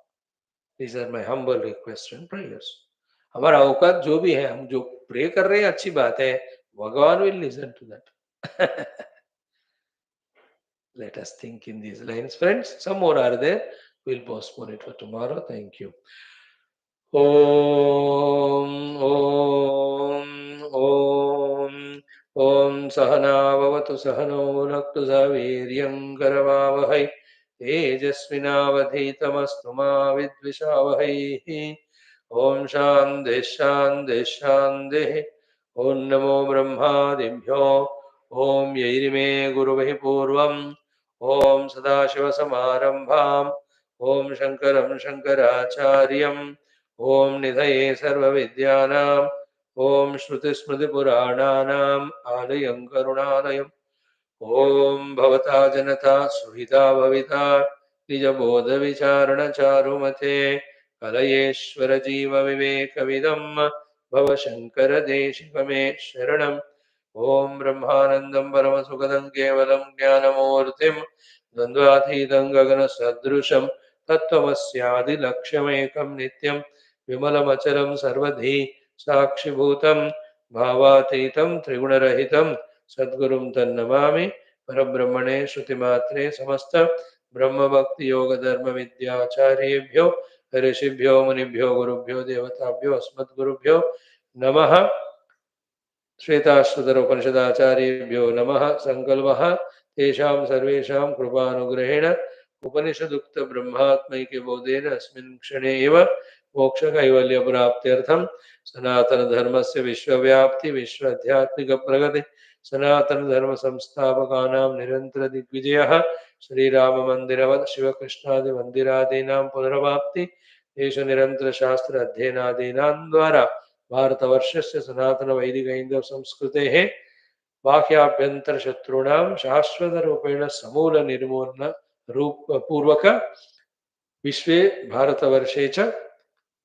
These are my humble requests and prayers. हमारा औकात जो भी है, हम जो प्रे कर रहे हैं अच्छी बात है. भगवान will listen to that. Let us think in these lines, friends. Some more are there. We'll postpone it for tomorrow. Thank you. ॐ ॐ ॐ सहना भवतु, सहनौ भुनक्तु, सह वीर्यं करवावहै, तेजस्विनावधीतमस्तु मा विद्विषावहैः. ॐ शान्तिः शान्तिः शान्तिः. ॐ नमो ब्रह्मादिभ्यो. ॐ यैर्मे गुरुभिः पूर्वम्. ॐ सदाशिवसमारम्भाम्. ॐ शङ्करं शङ्कराचार्यम्. ओम निधये सर्वविद्यानां. ओम श्रुतिस्मृतिपुराणानाम् आलयं करुणालयम्. ओम भवता जनता सुहिता भविता निजबोधविचारणचारुमते कलयेश्वर जीवविवेकविदं भवशङ्करदेशिकमे शरणम्. ओम ब्रह्मानन्दं परमसुखदं केवलं ज्ञानमूर्तिं द्वन्द्वातीतं गगनसदृशं तत्त्वमस्यादिलक्ष्यमेकं नित्यं विमलमचलं सर्वधी साक्षिभूतं भावातीतं त्रिगुणरहितं सद्गुरुं तन्नमामि. परब्रह्मणे श्रुतिमात्रे समस्त ब्रह्म भक्ति योग धर्म विद्याचार्येभ्यो ऋषिभ्यो मुनिभ्यो गुरुभ्यो देवताभ्यो अस्मद्गुरुभ्यो नमः. श्वेताश्वतर उपनिषदाचार्येभ्यो नमः. संकल्पः तेषां सर्वेषां कृपानुग्रहेण उपनिषदुक्त ब्रह्मात्मैक्य बोधेन अस्मिन् क्षणे एव मोक्ष कैवल्य प्राप्त्यर्थं सनातन धर्मस्य विश्वव्याप्ति विश्वाध्यात्मिक प्रगति सनातन धर्म संस्थापकानां निरंतर दिग्विजयः श्रीराम मंदिरवत् शिवकृष्णादि मंदिरादीनां पुनर्वाप्ति देश निरंतर शास्त्र अध्ययनादीनां द्वारा भारतवर्षस्य सनातन वैदिक हिंदू संस्कृतेः बाह्याभ्यंतर शत्रूणां शाश्वत रूपेण समूल निर्मूलन रूप पूर्वक विश्वे भारतवर्षे च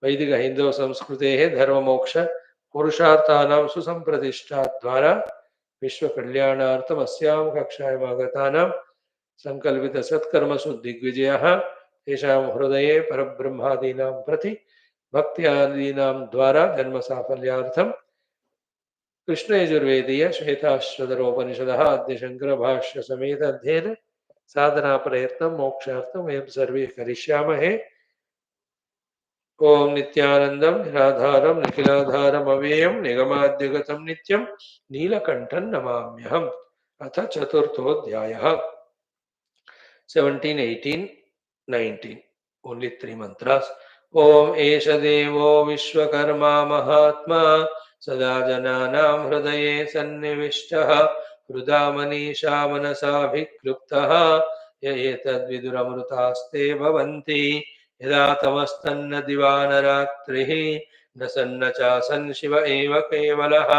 वैदिक हिंदू संस्कृतेः धर्म मोक्ष पुरुषार्थानां सुसंप्रतिष्ठा द्वारा विश्व कल्याणार्थम अस्यां कक्षायाम् आगतानां संकल्पित सत्कर्मसु दिग्विजयः तेषां हृदये परब्रह्मादीनां प्रति भक्त्यादीनां द्वारा जन्म साफल्यार्थं कृष्ण यजुर्वेदीय श्वेताश्वतरोपनिषदः आद्य शंकर भाष्य समेत अध्ययन साधना प्रयत्न मोक्षार्थं वयं सर्वे करिष्यामहे. ओम नित्यानंदं निराधारं निखिलाधारम् अव्ययं निगमाद्यगतं नित्यं नीलकण्ठं नमाम्यहम्. अथ चतुर्थोऽध्यायः. 17, 18, 19. Only 3 mantras. ओम एष देवो विश्वकर्मा महात्मा सदा जनानां हृदये सन्निविष्टः हृदा मनीषा मनसाभिक्लुप्तः य एतद्विदुरमृतास्ते भवन्ति यदा तमस्तन्न दिवानरात्रिः न सन्न चासन् शिव एव केवलः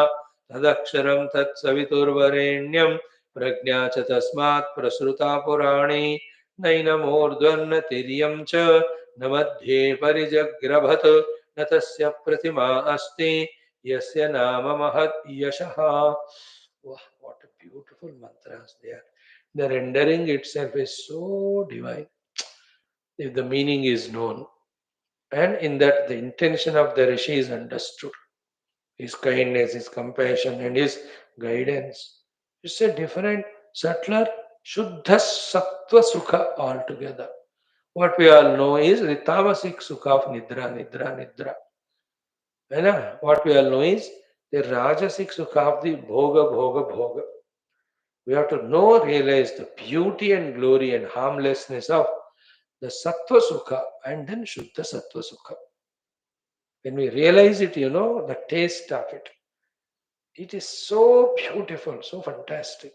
तदक्षरं तत्सवितुर्वरेण्यं प्रज्ञा च तस्मात् प्रसृता पुराणे नैनमूर्ध्वन्न तिर्यं च न मध्ये परिजग्रभत न तस्य प्रतिमा अस्ति यस्य नाम महत् यशः. Wow, what a beautiful mantras they are. The rendering itself is so divine if the meaning is known, and in that the intention of the rishi is understood. His kindness, his compassion, and his guidance. It's a different, subtler, Shuddha Sattva Sukha altogether. What we all know is the tamasic Sukha of Nidra, Nidra, Nidra. What we all know is the Rajasic Sukha of the Bhoga, Bhoga, Bhoga. We have to know, realize the beauty and glory and harmlessness of the Sattva Sukha and then Shuddha Sattva Sukha. When we realize it, the taste of it. It is so beautiful, so fantastic.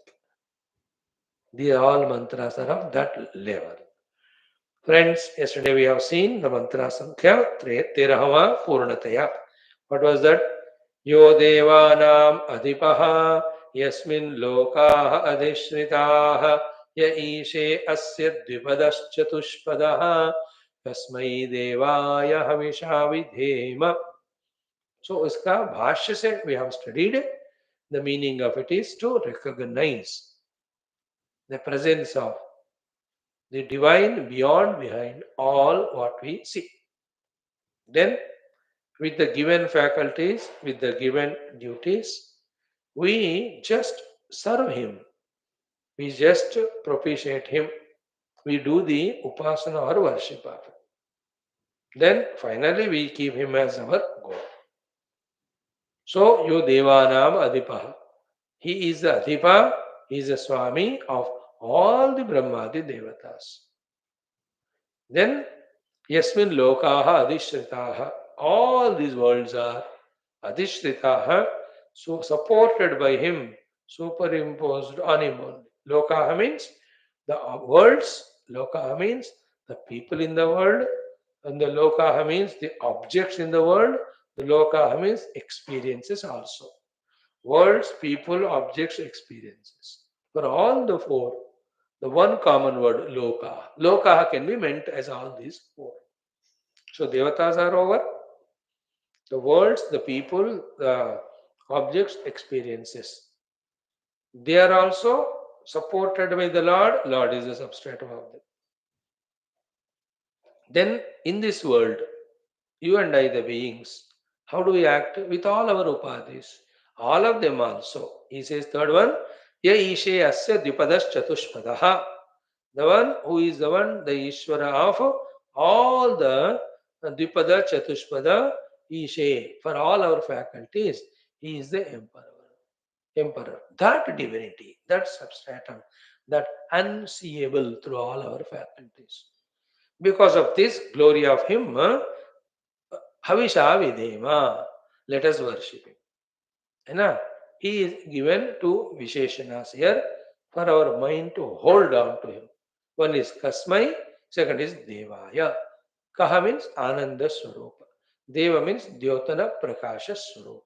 The all mantras are of that level. Friends, yesterday we have seen the mantra Sankhya Terahava Purnataya. What was that? Yo Devanam Adipaha Yasmin Lokaha Adhishritaha Ya Ishe Asya Dvipadaschatushpadaha Tasmai Devaya Hamisha Vidhema. So, iska bhashya se we have studied. The meaning of it is to recognize the presence of the divine beyond, behind all what we see. Then, with the given faculties, with the given duties, we just serve Him. We just propitiate Him. We do the upasana or worship of Him. Then, finally, we keep Him as our God. So, Yo Devanam Adipaha. He is the Adhipa, he is the Swami of all the Brahmadi Devatas. Then, Yasmin Lokaha Adhishritaha. All these worlds are Adhishritaha, so supported by him, superimposed on him only. Lokaha means the worlds, Lokaha means the people in the world, and the Lokaha means the objects in the world, the Lokaha means experiences also. Words, people, objects, experiences. For all the four, the one common word, loka. Loka can be meant as all these four. So devatas are over. The words, the people, the objects, experiences. They are also supported by the Lord. Lord is the substratum of them. Then in this world, you and I, the beings, how do we act? With all our upadhis. All of them also. He says, third one, Ya Ishe Asya Dipadas Chatushpadaha. The one who is the one, the Ishvara of all the Dipada Chatushpada, Ishe, for all our faculties, he is the emperor. Emperor. That divinity, that substratum, that unseeable through all our faculties. Because of this glory of him, Havisha Vidhema. Let us worship him. He is given two Visheshanas here for our mind to hold on to him. One is Kasmai, second is Devaya. Kaha means Ananda Swarupa. Deva means Dyotana Prakasha Swarupa.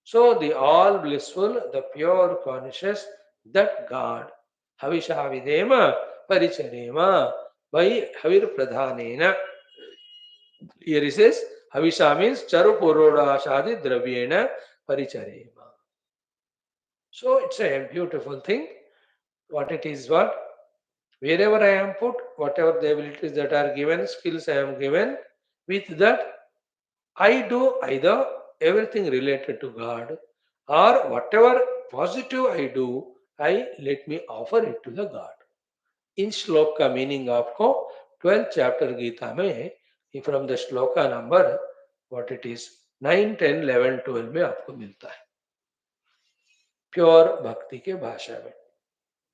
So the all blissful, the pure conscious, that God, Havisha Vidhema Paricharema, by Havir Pradhanena. Here he says, Havisha means Charu Puroda Shadi Dravyena Paricharema. So it's a beautiful thing. What it is, what? Wherever I am put, whatever the abilities that are given, skills I am given, with that I do either everything related to God or whatever positive I do, I let me offer it to the God. In श्लोक का meaning आपको 12th chapter Gita में from the shloka number what it is 9, 10, 11, 12 में आपको मिलता है pure भक्ति के भाषा में,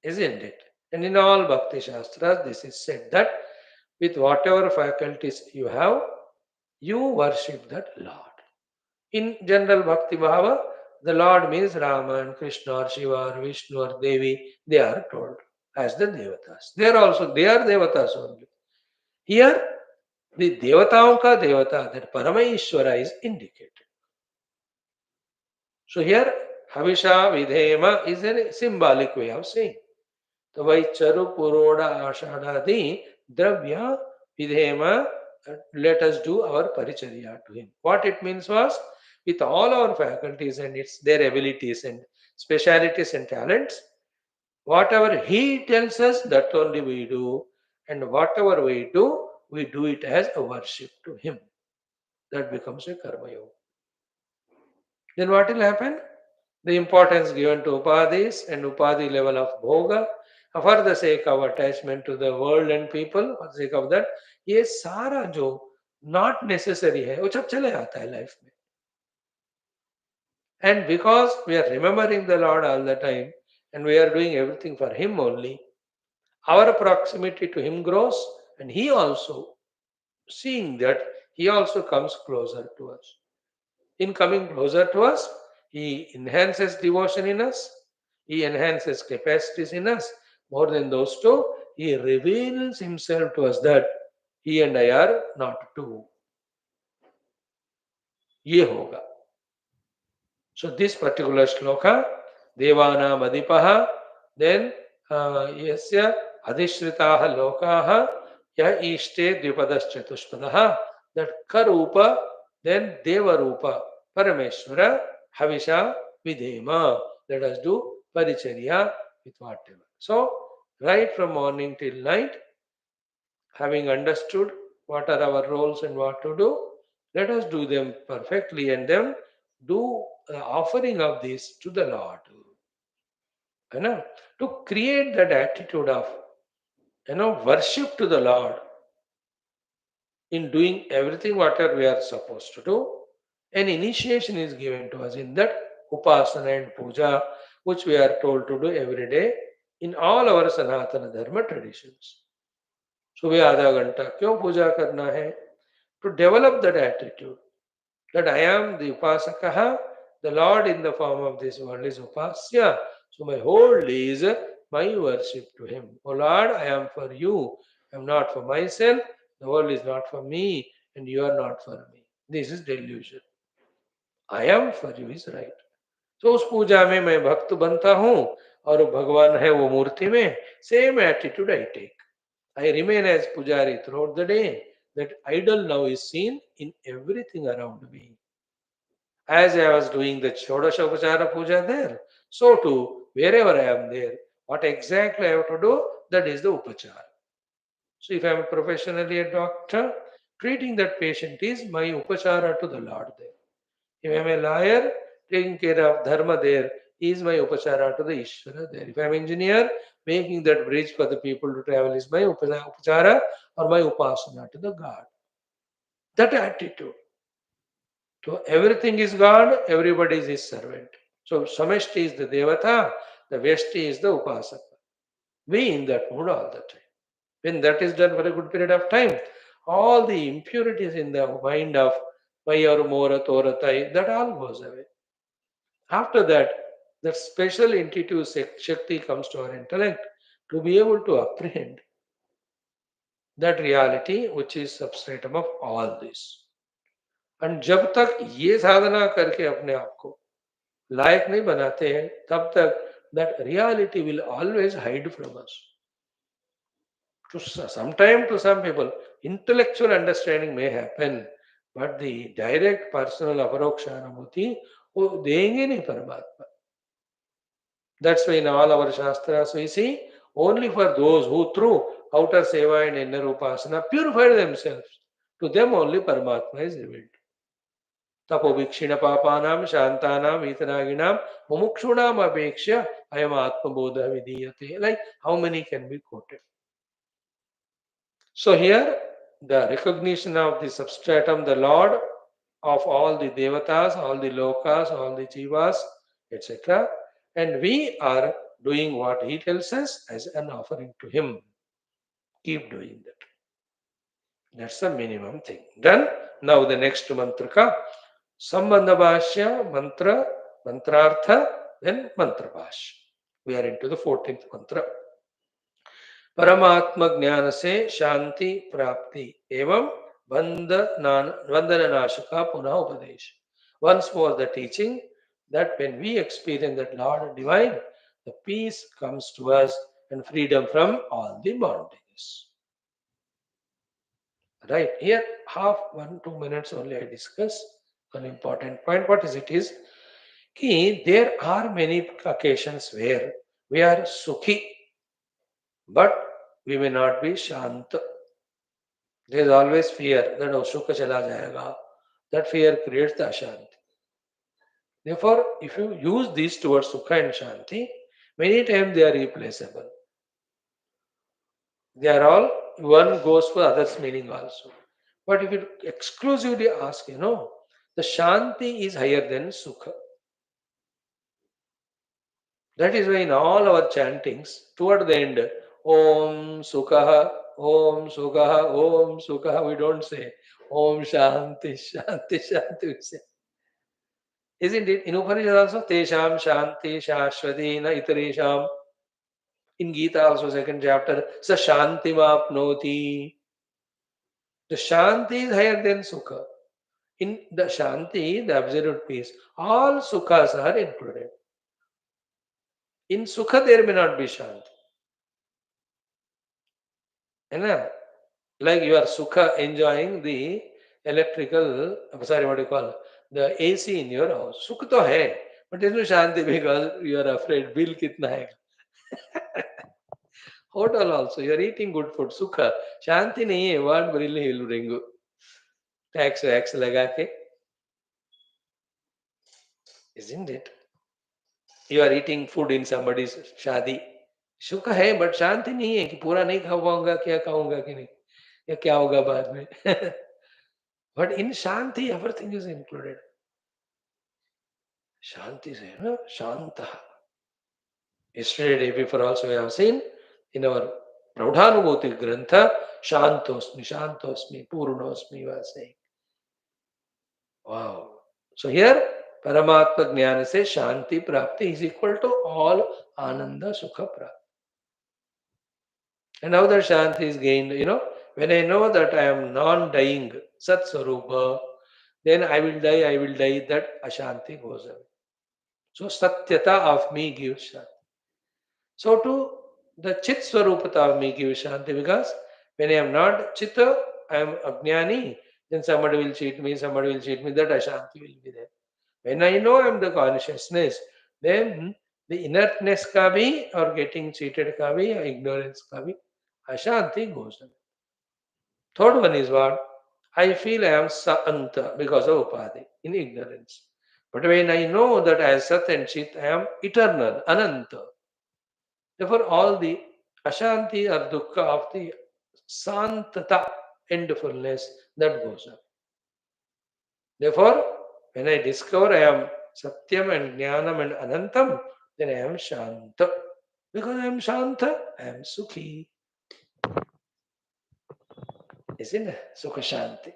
isn't it? And in all bhakti shastras this is said that with whatever faculties you have, you worship that Lord. In general bhakti bhava, the Lord means Rama and Krishna or Shiva or Vishnu or Devi, they are told as the devatas. They are devatas only. Here, the devataon ka devata, that Paramayishvara is indicated. So here, Havisha Vidhema is a symbolic way of saying. So by Charu Puroda Ashadadi Dravya Vidhema, let us do our paricharya to him. What it means was, with all our faculties and their abilities and specialities and talents, whatever he tells us, that only we do, and whatever we do it as a worship to him. That becomes a karma yoga. Then what will happen? The importance given to upadhis and upadhi level of bhoga for the sake of attachment to the world and people, for the sake of that, ये सारा जो not necessary है वो सब चले आता है life में. And because we are remembering the Lord all the time, and we are doing everything for Him only, our proximity to Him grows, and He also, seeing that, He also comes closer to us. In coming closer to us, He enhances devotion in us, He enhances capacities in us. More than those two, He reveals Himself to us that He and I are not two. ये होगा. So this particular shloka, Devanam Adipaha, then Yasya Adhishritaha Lokaha, Ya Ishte Dvipadaschatushtadaha, that Karupa, then Devarupa, Parameshwara, Havisha Vidhema. Let us do Paricharya with whatever. So, right from morning till night, having understood what are our roles and what to do, let us do them perfectly and then do offering of this to the Lord. You know, to create that attitude of worship to the Lord in doing everything whatever we are supposed to do. An initiation is given to us in that upasana and puja, which we are told to do every day in all our Sanatana Dharma traditions. सुबह आधा घंटा क्यों पूजा करना है? To develop that attitude that I am the upasakaha, the Lord in the form of this world is upasya. So my whole day is my worship to Him. Oh Lord, I am for you. I am not for myself. The world is not for me, and you are not for me. This is delusion. I am for you is right. तो उस पूजा में मैं भक्त बनता हूँ और भगवान है वो मूर्ति में. Same attitude I take. I remain as pujari throughout the day. That idol now is seen in everything around me. As I was doing the Shodashopachara puja there, so too, wherever I am there, what exactly I have to do, that is the upachara. So if I am professionally a doctor, treating that patient is my upachara to the Lord there. If I am a lawyer, taking care of dharma there is my upachara to the Ishvara there. If I am engineer, making that bridge for the people to travel is my upachara or my upasana to the God. That attitude. So everything is God, everybody is His servant. So Sameshti is the Devata, the Vyashti is the Upasaka. Be in that mood all the time. When that is done for a good period of time, all the impurities in the mind of Mayar, Mora, Toratai, that all goes away. After that, that special intuitive Shakti comes to our intellect to be able to apprehend that reality which is substratum of all this. And जब तक ये साधना करके अपने आप को लायक नहीं बनाते हैं, तब तक that reality will always hide from us. Sometime to some people, intellectual understanding may happen, but the direct personal aparoksha anubhuti वो देंगे नहीं परमात्मा. That's why in all our shastras we see only for those who through outer seva and inner upasana purify themselves. To them only Paramatma is revealed. तपोवीक्षीण पापानां शांतानां वीतरागिणां मुमुक्षूणाम अपेक्ष्य अयम आत्मबोध विधीयते. Like how many can be quoted? So here the recognition of the substratum, the Lord of all the devatas, all the lokas, all the jivas, etc. And we are doing what he tells us as an offering to him. Keep doing that. That's the minimum thing. Done. Now the next mantra ka Sambandha Bhashya, mantra, mantrartha, then mantra bhashya. We are into the 14th mantra. परमात्म ज्ञान से शांति प्राप्ति एवं बंधन का पुनः उपदेश. Once more the teaching that when we experience that Lord divine, the peace comes to us and freedom from all the bondages. Right here, half 1-2 minutes only I discuss one important point. What is it is? There are many occasions where we are sukhi, but we may not be shant. There is always fear that sukha chala jayega. That fear creates the ashanti. Therefore, if you use these towards sukha and shanti, many times they are replaceable. They are all, one goes for others' meaning also. But if you exclusively ask, the shanti is higher than sukha. That is why in all our chantings, toward the end, Om Sukha, Om Sukha, Om Sukha, we don't say Om Shanti, Shanti, Shanti. We say. Isn't it? In Upanishad also, Tesham Shanti Shashvatina Itaresham. In Gita also, second chapter, Sa Shanti Mapnoti. The Shanti is higher than Sukha. In the Shanti, the absolute peace, all Sukhas are included. In Sukha, there may not be Shanti. है like you are sukha enjoying the electrical, sorry, what do you call, the AC in your house. Sukh to hai, but there is no shanti because you are afraid bill kitna hai. Hotel also, you are eating good food, sukha. Shanti nahi hai, what really will bring tax wax laga ke, isn't it? You are eating food in somebody's shadi. सुख है but शांति नहीं है कि पूरा नहीं खा पाऊंगा क्या खाऊंगा कि नहीं या क्या होगा बाद में but in Shanti everything is included Shanti is no? Shanta. Yesterday, day before also we have seen in our Praudhanubhuti Grantha, Shantosmi, Shantosmi, Purnosmi, we are saying. Wow. So here, Paramatma Jnana says Shanti Prapti is equal to all Ananda Sukha Prapti. And how that Shanti is gained, when I know that I am non-dying, Sat Swarupa, then I will die, that Ashanti goes away. So Satyata of me gives Shanti. So to the Chit Swarupata of me gives Shanti because when I am not Chitta, I am Ajnani, then somebody will cheat me, that Ashanti will be there. When I know I am the consciousness, then the inertness ka bhi or getting cheated ka bhi or ignorance ka bhi, Ashanti goes away. Third one is what? I feel I am Sa'anta because of Upadi, in ignorance. But when I know that as Sat and Chit, I am eternal, Ananta. Therefore, all the Ashanti or Dukkha of the Santata, endfulness, that goes up. Therefore, when I discover I am Satyam and Jnanam and Anantam, then I am Shanta. Because I am Shanta, I am Sukhi. Isn't it? Sukha Shanti.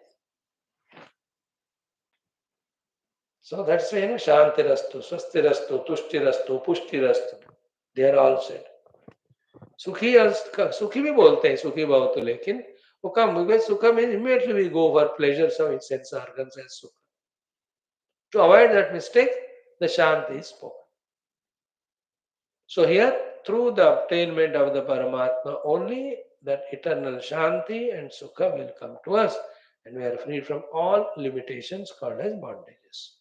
So that's why Shantirastu, Swastirastu, Tushti Pushti. They are all said. सुखी सुखी भी बोलते हैं सुखी भाव तो लेकिन वो कम सुखा में immediately we go for pleasures of its sense organs as sukha. To avoid that mistake, the shanti is spoken. So here, through the obtainment of the Paramatma, only that eternal shanti and sukha will come to us, and we are free from all limitations called as bondages.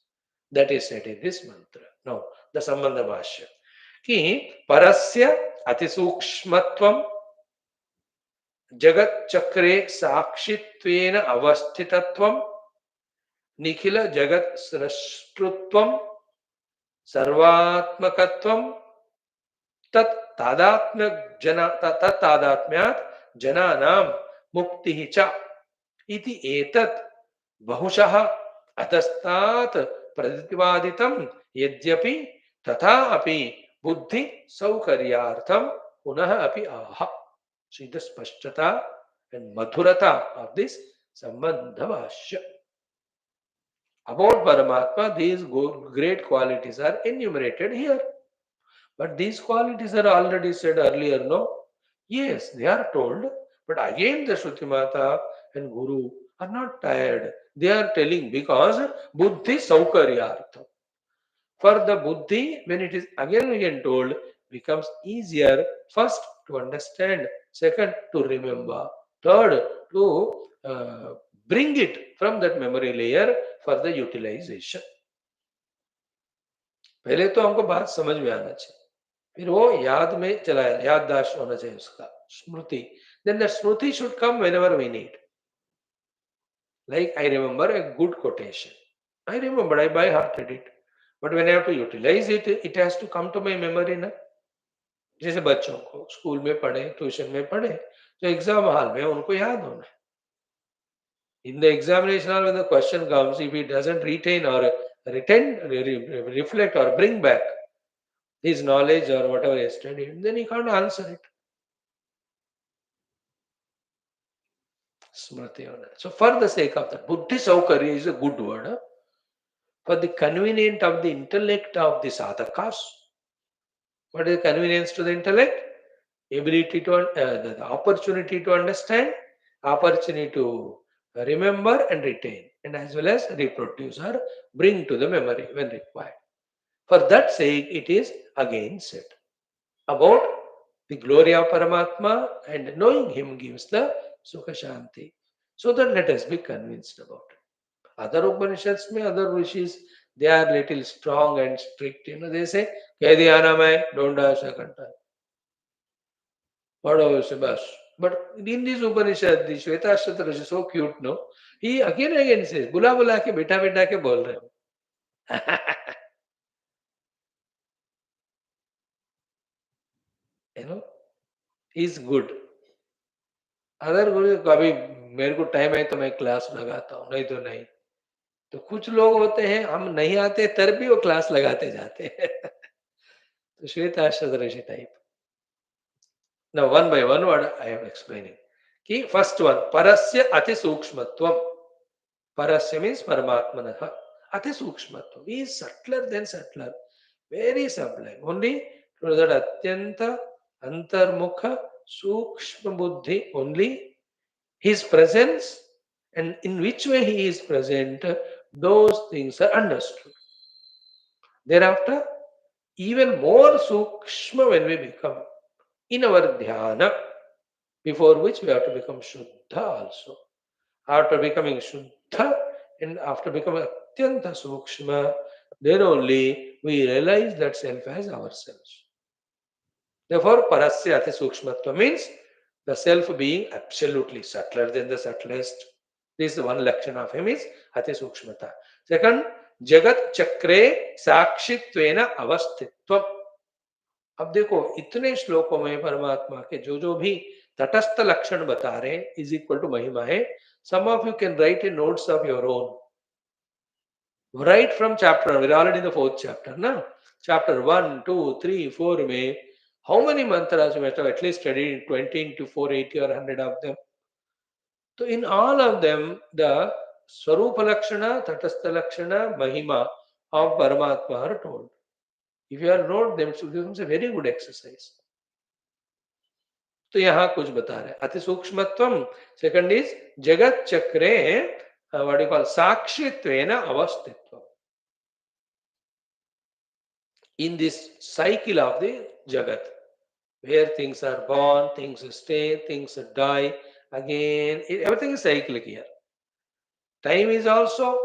That is said in this mantra. Now, the Sambandha Bhashya. कि परस्य अतिसूक्ष्मत्वं जगत चक्रे साक्षित्वेन अवस्थितत्वं निखिल जगत सृष्टुत्वं सर्वात्मकत्वं तत्तादात्म्यात् जनानां मुक्तिः च इति एतत् बहुशः अतस्तात् प्रतिपादितं यद्यपि तथा अपि बुद्धि सौकर्यार्थं पुनः अपि आह. See the spashtata and madhurata of this Sambandha Bhashya. About Paramatma, these great qualities are enumerated here. But these qualities are already said earlier, no? Yes, they are told, but again the Shruti Mata and Guru are not tired. They are telling because Buddhi Saukaryartha. For the Buddhi, when it is again and again told, becomes easier first to understand, second to remember, third to bring it from that memory layer for the utilization. पहले तो हमको बात समझ में आना चाहिए फिर वो याद में चला याददाश्त होना चाहिए उसका स्मृति then the smriti should come whenever we need like I remember a good quotation I remember I by hearted it but when I have to utilize it it has to come to my memory na जैसे बच्चों को school में पढ़े tuition में पढ़े तो exam hall में उनको याद होना है in the examination hall when the question comes if he doesn't retain or retain reflect or bring back his knowledge or whatever he has studied, then he can't answer it. Smriti. So for the sake of that, Buddhi Saukarya is a good word. Huh? For the convenience of the intellect of the sadhakas. What is convenience to the intellect? Ability to, the opportunity to understand, opportunity to remember and retain, and as well as reproduce or bring to the memory when required. For that sake, it is again said about the glory of Paramatma, and knowing Him gives the Sukha Shanti. So that let us be convinced about it. Other Upanishads, other rishis, they are little strong and strict. They say, Kedhyana mai, don't ask second time. Whatever say, bas. But in this Upanishad, the Shwethshwathara is so cute, no? He again and again says, Bula bula ke beta beta ke bol rahe ho. You know, he's good. Other गुरु कभी मेरे को time है तो मैं class लगाता हूँ, नहीं तो नहीं. तो कुछ लोग होते हैं हम नहीं आते तब भी वो क्लास लगाते जाते हैं. तो श्वेत आश्रद ऋषि type. Now one by one word I am explaining. कि first one parasya अति सूक्ष्मत्वम. Parasya means paramatmanaha. Ati sukshmatvam. He is subtler than subtler. Very sublime. Only to that atyanta antarmukha sukshma buddhi. Only his presence and in which way he is present, those things are understood. Thereafter, even more sukshma when we become in our dhyana, before which we have to become shuddha also. After becoming shuddha and after becoming atyanta sukshma, then only we realize that self as ourselves. Therefore, parasya ati sukshmatva means the self being absolutely subtler than the subtlest. This is one lakshan of him is ati sukshmata. Second, jagat chakre sakshittvena avastitvam. अब देखो इतने श्लोकों में परमात्मा के जो भी तटस्थ लक्षण बता रहे हैं इज इक्वल टू महिमा है. Some of you can write in notes of your own. Right from chapter, we're already in the fourth chapter, na? Chapter 1, 2, 3, 4 में how many mantras you must have at least studied 20 into 480 or 100 of them. So in all of them, the Swarupa Lakshana, Tatastha Lakshana, Mahima of Paramatma are told. If you are not, then it becomes a very good exercise. तो यहाँ कुछ बता रहे अति सूक्ष्मत्वम. Second is जगत चक्रे what you call साक्षित्वेन अवस्थित्वम. In this cycle of the jagat, where things are born, things stay, things die, again, everything is cyclic here. Time is also,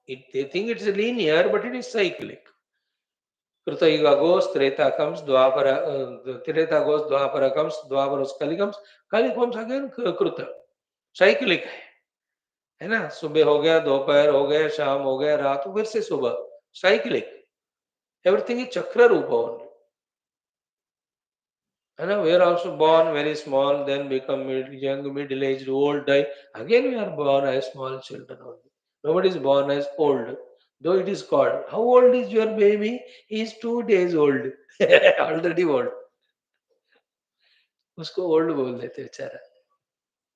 they think it's linear, but it is cyclic. Kruta Yuga goes, Treta comes, Treta goes, Dwapara comes, Dwapara Kali comes again, Kruta. Cyclic है ना. सुबह हो गया, दोपहर हो गया, शाम हो गया, रात फिर से सुबह. साइक्लिक. एवरीथिंग इज चक्र रूप ओनली. है ना. We are also born very small, then become young, middle aged, old, die. Again we are born as small children only. Nobody is born as old. Though it is called, how old is your baby? He is 2 days old. Already old. उसको old बोल देते बेचारा.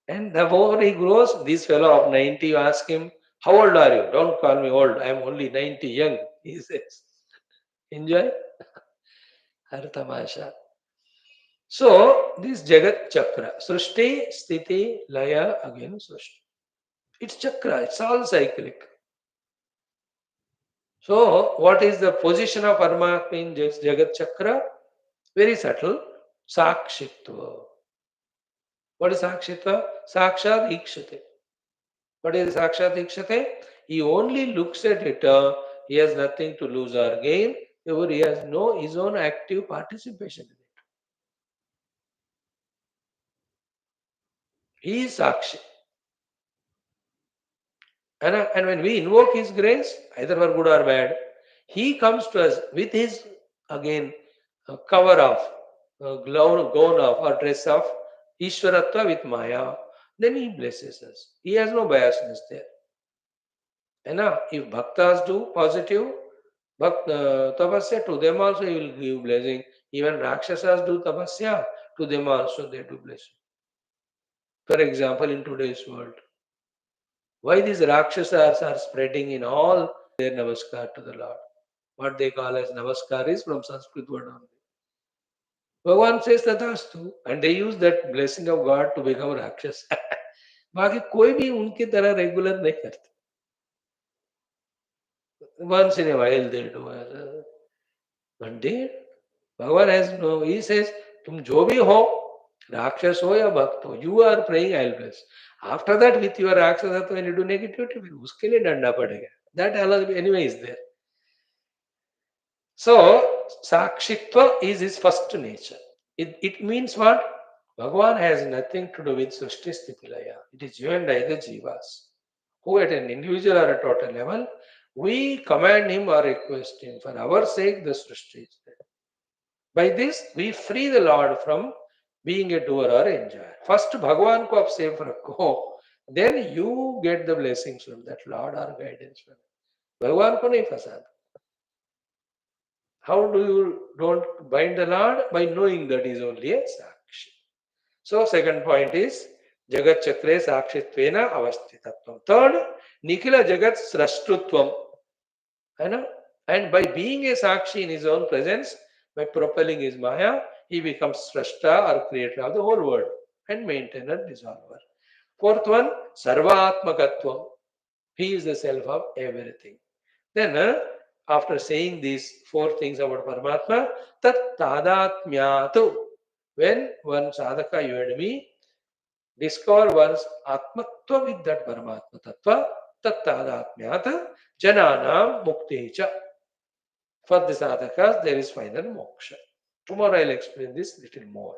And the more he grows, this fellow of 90, you ask him, how old are you? Don't call me old. I am only 90 young, he says. Enjoy. Har tamasha. So, this Jagat Chakra, Srishti, Sthiti, Laya, again Srishti. It's Chakra, it's all cyclic. So, what is the position of Paramatma in Jagat Chakra? Very subtle. Sakshitva. What is Sakshitva? Sakshat Ikshate. What is Sakshat Ikshate? He only looks at it, he has nothing to lose or gain, therefore he has no his own active participation in it. He is Sakshi. And when we invoke his grace, either for good or bad, he comes to us with his, again, cover of, gown of, or dress of Ishwaratva with Maya. Then he blesses us. He has no biasness there. And if bhaktas do positive, Tapasya, to them also he will give blessing. Even Rakshasas do tapasya, to them also they do blessing. For example, in today's world, why these Rakshasas are spreading in all their namaskar to the Lord? What they call as namaskar is from Sanskrit word only. Bhagavan says tatastu, and they use that blessing of God to become Rakshas. बाकी कोई भी उनकी तरह regular नहीं करते. Once in a while they do. But they, Bhagavan has no, he says, तुम जो भी हो, राक्षस हो या भक्त हो, you are praying, I'll bless. After that, with your राक्षस, when you do negativity, फिर उसके लिए डंडा पड़ेगा. That anyway is there. So, Sakshitva is his first nature. It means what? Bhagavan has nothing to do with Srishti Sthiti Laya. It is you and I, the Jivas, who at an individual or a total level, we command him or request him. For our sake, the Srishti is there. By this, we free the Lord from being a doer or enjoyer. First, Bhagavan ko aap save rakho, then you get the blessings from that Lord or guidance from him. Bhagavan ko nahi fasad. How do you don't bind the Lord? By knowing that he is only a Sakshi. So, second point is Jagat Chakre Sakshitvena Avasthitatvam. Third, Nikhila Jagat Srashtutvam. And by being a Sakshi in his own presence, by propelling his Maya, he becomes Srashta or creator of the whole world and maintainer, dissolver. Fourth one, Sarvatmakatvam. He is the self of everything. Then, after saying these four things about Paramatma, tat tadatmyatu. When one sadhaka, you and me, discover one's atmatva with that Paramatma tattva, tat tadatmyata jananam muktecha. For the sadhakas, there is final moksha. Tomorrow I'll explain this little more.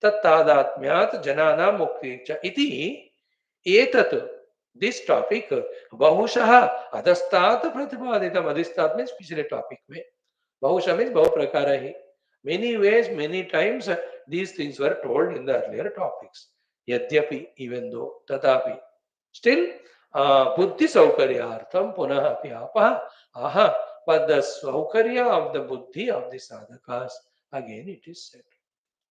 Tat tadatmyat jananam muktecha iti etat. This topic, bahushaha adastat pratipaditam. Adistat means पिछले topic में. Bahusha means bahuprakara hi. Many ways, many times, these things were told in the earlier topics. Yadyapi, even though, tatapi. Still, buddhi saukaryartham punah api apaha. Aha, but the saukarya of the buddhi of the sadhakas, again it is said.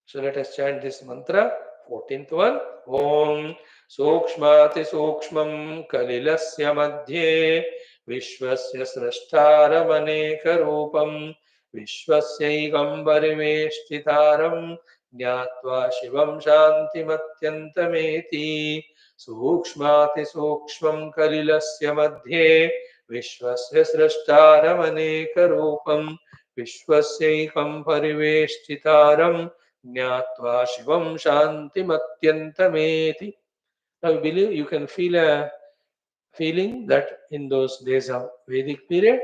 So let us chant this mantra, 14th one. Om Sukshmati Sukshmam Kalilasya Madhye Vishwasya Srashtaramane Rupam Vishwasyaivam Parimeshtitaram Jnatva Shivam Shantimatyantameti Sukshmati Sukshmam Kalilasya Madhye Vishwasya Srashtaramane Rupam Vishwasyaivam Parimeshtitaram Jnatva Shivam Shantimatyantameti. Now, I believe you can feel a feeling that in those days of Vedic period,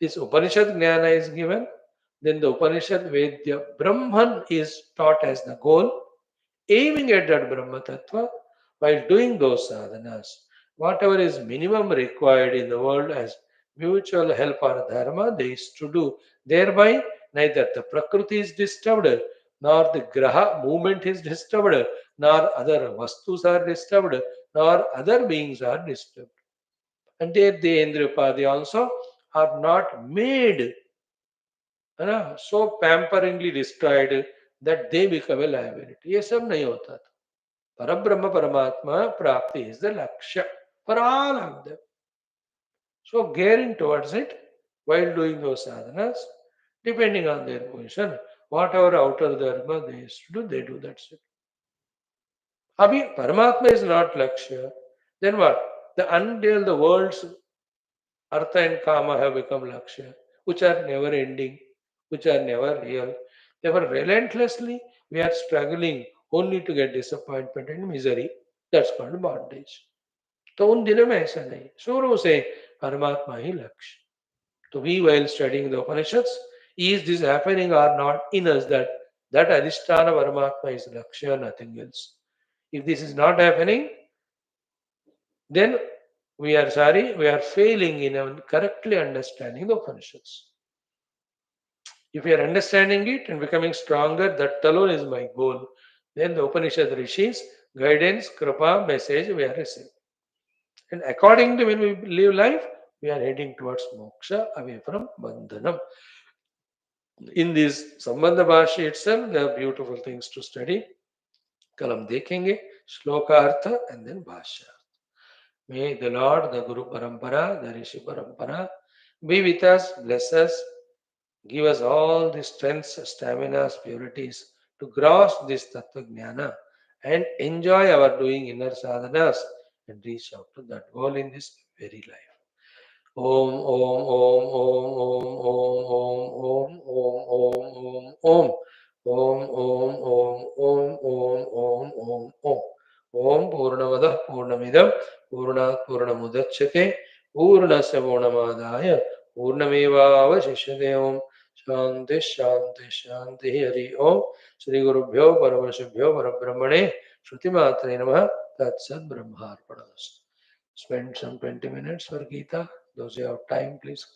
this Upanishad Jnana is given. Then the Upanishad Vedya Brahman is taught as the goal, aiming at that Brahma Tattva while doing those sadhanas. Whatever is minimum required in the world as mutual help or dharma, they is to do. Thereby, neither the Prakriti is disturbed, nor the Graha movement is disturbed, nor other Vastus are disturbed, nor other beings are disturbed. And there the Indripadi also are not made so pamperingly destroyed that they become a liability. ये सब नहीं होता था. Parabrahma Paramatma Prapti is the Lakshya for all of them. So gearing towards it while doing those sadhanas, depending on their position, whatever outer dharma they used to do, they do, that's it. Abhi, Paramatma is not Lakshya. Then what? Until the world's Artha and Kama have become Lakshya, which are never ending, which are never real. Therefore, relentlessly, we are struggling only to get disappointment and misery. That's called bondage. तो उन दिनों में ऐसा नहीं, शुरू से परमात्मा ही लक्ष्य. तो we while studying the Upanishads, is this happening or not in us that Adhisthana Paramatma is Lakshya, nothing else. If this is not happening, then we are sorry, we are failing in correctly understanding the Upanishads. If we are understanding it and becoming stronger, that alone is my goal. Then the Upanishad Rishis, guidance, kripa, message we are receiving. And accordingly, when we live life, we are heading towards moksha, away from bandhanam. In this Sambandha Bhashya itself, there are beautiful things to study. कल हम देखेंगे श्लोकार्थ and then Bhashya. May the Lord, the Guru Parampara, the Rishi Parampara be with us, bless us, give us all the strengths, stamina, purities to grasp this Tattva Jnana and enjoy our doing inner sadhanas and reach out to that goal in this very life. Om Om Om Om Om Om Om Om Om Om Om Om Om Om Om Om Om Om Purnamada Purnamidam Purnat Purnamudachyate Purnasya Purnamadaya Purnamevavashishyate Om Shanti Shanti Shanti Hari Om Shri Gurubhyo Paramashubhyo Parabrahmane Shruti Matre Namaha Tat Sat Brahmarpanastu. Spend some 20 minutes for Gita. Those who have time, please.